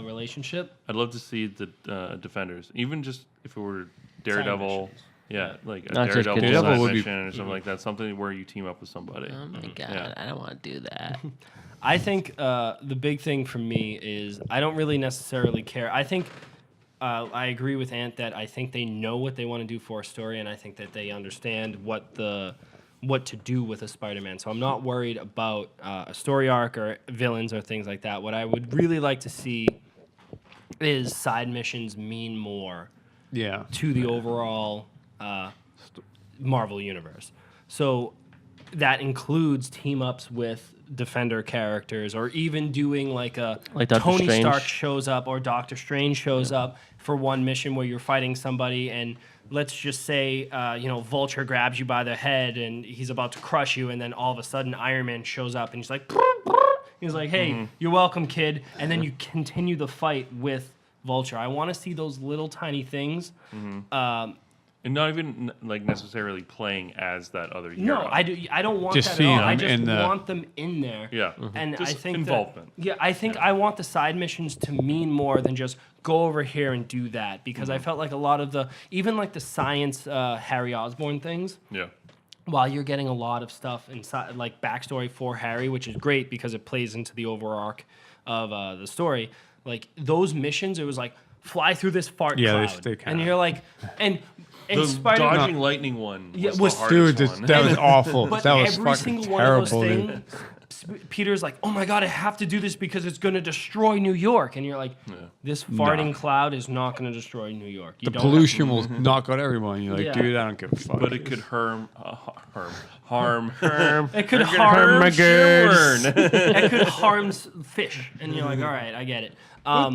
relationship. I'd love to see the defenders, even just if it were Daredevil. missions. Yeah, like a Not just Daredevil good side Daredevil would be- mission or something like that. Something where you team up with somebody. Oh my god, Yeah. I don't want to do that. I think the big thing for me is I don't really necessarily care. I think I agree with Ant that I think they know what they want to do for a story, and I think that they understand what to do with a Spider-Man. So I'm not worried about a story arc or villains or things like that. What I would really like to see is side missions mean more Yeah. to the overall Marvel universe. So that includes team ups with Defender characters, or even doing like Like Doctor Tony Strange. Stark shows up or Doctor Strange shows up for one mission where you're fighting somebody, and let's just say Vulture grabs you by the head and he's about to crush you, and then all of a sudden Iron Man shows up and he's like, he's like, hey, you're welcome, kid, and then you continue the fight with Vulture. I want to see those little tiny things. And not even like necessarily playing as that other hero. No, I don't want Just that seeing at all. I them just in the- want them in there. Yeah. And Just I think involvement. I want the side missions to mean more than just go over here and do that, because I felt like a lot of even like the science Harry Osborn things, Yeah. while you're getting a lot of stuff inside, like backstory for Harry, which is great because it plays into the overall arc of the story. Like those missions, it was like fly through this fart Yeah, cloud, they and kinda- you're like, and The Spider-Man. dodging lightning one Yeah, was was- the hardest Dude, one. that was awful. But That was every fucking single one of those terrible. dude. things, Peter's like, "Oh my god, I have to do this because it's going to destroy New York." And you're like, "This farting cloud is not going to destroy New York. You The don't have pollution will knock out everyone. You're like, Yeah. dude, I don't give a fuck. But it could harm. It could harm my children. it could harm fish." And you're like, "All right, I get it." I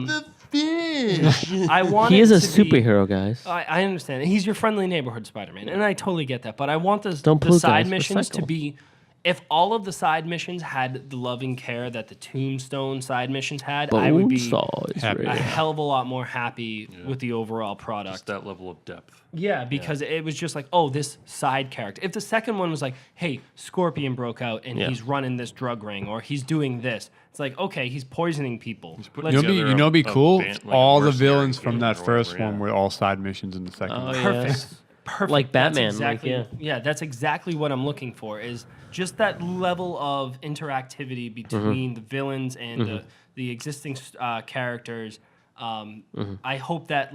want He it is a to be- superhero, guys. I understand. He's your friendly neighborhood Spider-Man, and I totally get that. But I want Don't the pollute, side guys. missions to Recycle. be, if all of the side missions had the loving care that the Tombstone side missions had, I would be Bonesaw is happy. a real. hell of a lot more happy with the overall Just product. that level of depth. Yeah, because it was just like, oh, this side character. If the second one was like, hey, Scorpion broke out and Yeah. he's running this drug ring, or he's doing this, it's like, okay, he's poisoning people. putting You know, together be a cool. band, like a all the mercenary villains from team that or first whatever, one yeah. were all side missions in the second Oh, one. yeah. Perfect. perfect. Like Batman, That's like, exactly, yeah. that's exactly what I'm looking for. Is just that level of interactivity between the villains and the existing characters. I hope that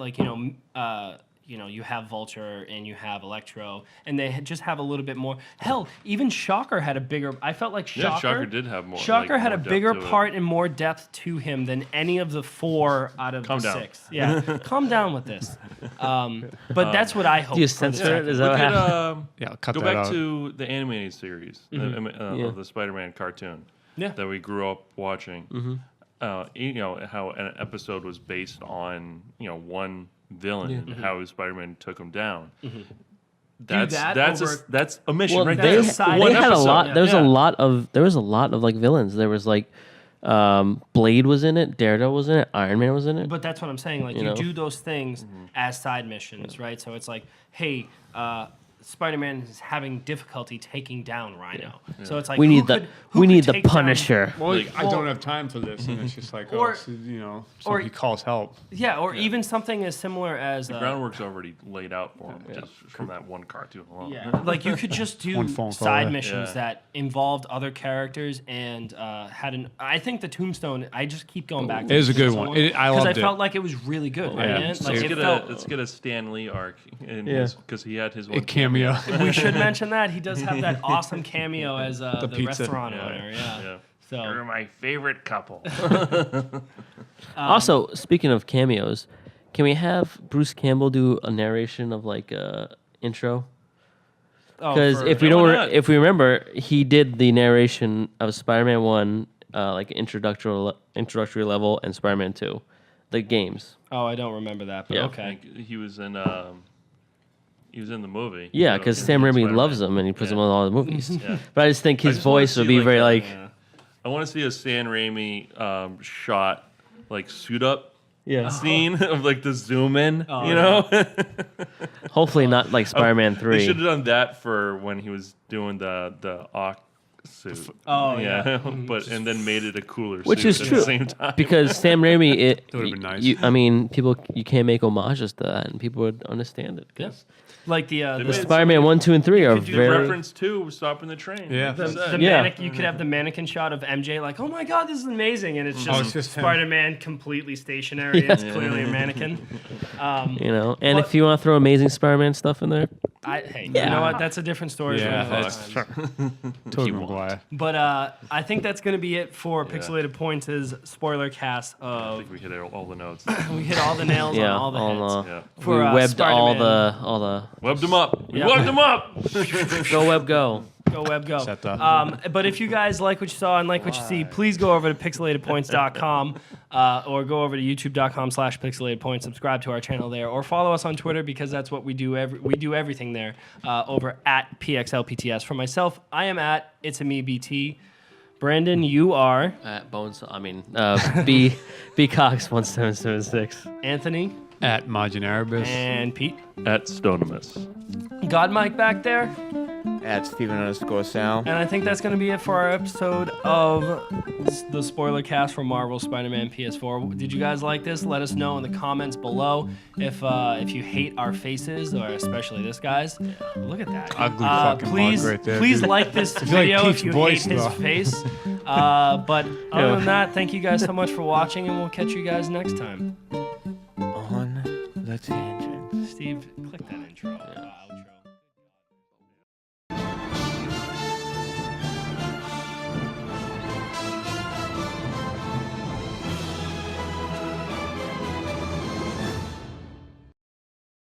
you have Vulture and you have Electro, and they just have a little bit more. Hell, even Shocker had a bigger. I felt like Shocker. Yeah, Shocker did have more. Shocker like, had more a depth bigger to it. part and more depth to him than any of the 4 out of Calm the down. 6. Yeah, calm down with this. But that's what I hope. Do you for the censor it? second. Is that Look what at happened? Yeah, cut go that back out. to the animated series of the Spider-Man cartoon Yeah. that we grew up watching. How an episode was based on one villain and how Spider-Man took him down. That's that that's over- that's a mission Well, right they, there. That's a side- they One had a episode. lot. There was Yeah. a lot of like villains. There was like Blade was in it, Daredevil was in it, Iron Man was in it. But that's what I'm saying. Like, you know? do those things as side missions, right? So it's like, hey, Spider-Man is having difficulty taking down Rhino. So it's like, we who need could- the who we could need the take down- Punisher. Well, I Well- don't have time for this, and it's just like, Or- so or- he calls help. Yeah, or even something as similar as Groundwork's already laid out for him just from that one cartoon alone. yeah, like you could just do One phone call side away. missions Yeah. that involved other characters and had an. I think the Tombstone. I just keep going back. to It is a the good Tombstone one. I because loved I it. felt like it was really good. Right? Yeah. man? So Like Let's it get, felt. let's get a Stan Lee arc in Yeah. because he had his one A cameo. We should mention that he does have that awesome cameo as the pizza. restaurant Yeah. owner. Yeah. You're So my favorite couple. Also, speaking of cameos, can we have Bruce Campbell do a narration of like intro? Because if we Yeah, why don't, not? if we remember, he did the narration of Spider-Man 1, like introductory level, and Spider-Man 2, the games. I don't remember that, but Yeah. okay. Like, he was in the movie. Yeah, So, because in Sam Raimi Spider-Man. loves him and he puts him Yeah. on all the movies. Yeah. But I just think his just wanna voice would see, be like, very a- like, I want to see a Stan Raimi shot, like suit up yeah. scene of like the zoom in. Oh, you know, Hopefully not like Spider-Man they 3. should have done that for when he was doing the Ock suit. Oh, yeah. but and then made it a cooler Which suit is at true. the same time. Because Sam Raimi, That would've been nice. I mean, you can't make homages to that, and people would understand it. 'cause Like the made The it Spider-Man 1, 2, and 3 are could do very. reference to stopping the train. Yeah. Like I said. the Yeah. you could have the mannequin shot of MJ like, oh my god, this is amazing, and it's just, it's just him. Spider-Man completely stationary. It's clearly a mannequin. You know, and But- if you want to throw Amazing Spider-Man stuff in there, You Yeah. know what? That's a different story. Yeah, for another that's time. Tobey Maguire. But I think that's going to be it for Pixelated Points' spoiler cast I of. think we hit all the notes. We hit all the nails yeah, on all the heads. Yeah. we For, webbed all Spider-Man. the Webbed them up. We Yeah. webbed them up. go web go. Go web go. Set up. But if you guys like what you saw and like what you see, please go over to pixelatedpoints.com or go over to youtube.com/pixelatedpoints. Subscribe to our channel there or follow us on Twitter because that's what we do. We do everything there over at PXLPTS. For myself, I am at It's a Me BT. Brandon, you are. At Bones, I mean, B Cox 1776. Anthony At Majin Erebus. and Pete. At Stonemass. God Mike back there. At Steven_Sal. And I think that's going to be it for our episode of the spoiler cast for Marvel Spider-Man PS4. Did you guys like this? Let us know in the comments below if you hate our faces, or especially this guy's. Look at that. Ugly fucking please, mug right there, please dude. like this like video Pete's if you voice, hate his though. face. But other than that, thank you guys so much for watching, and we'll catch you guys next time. On the tangent. Steve, click that.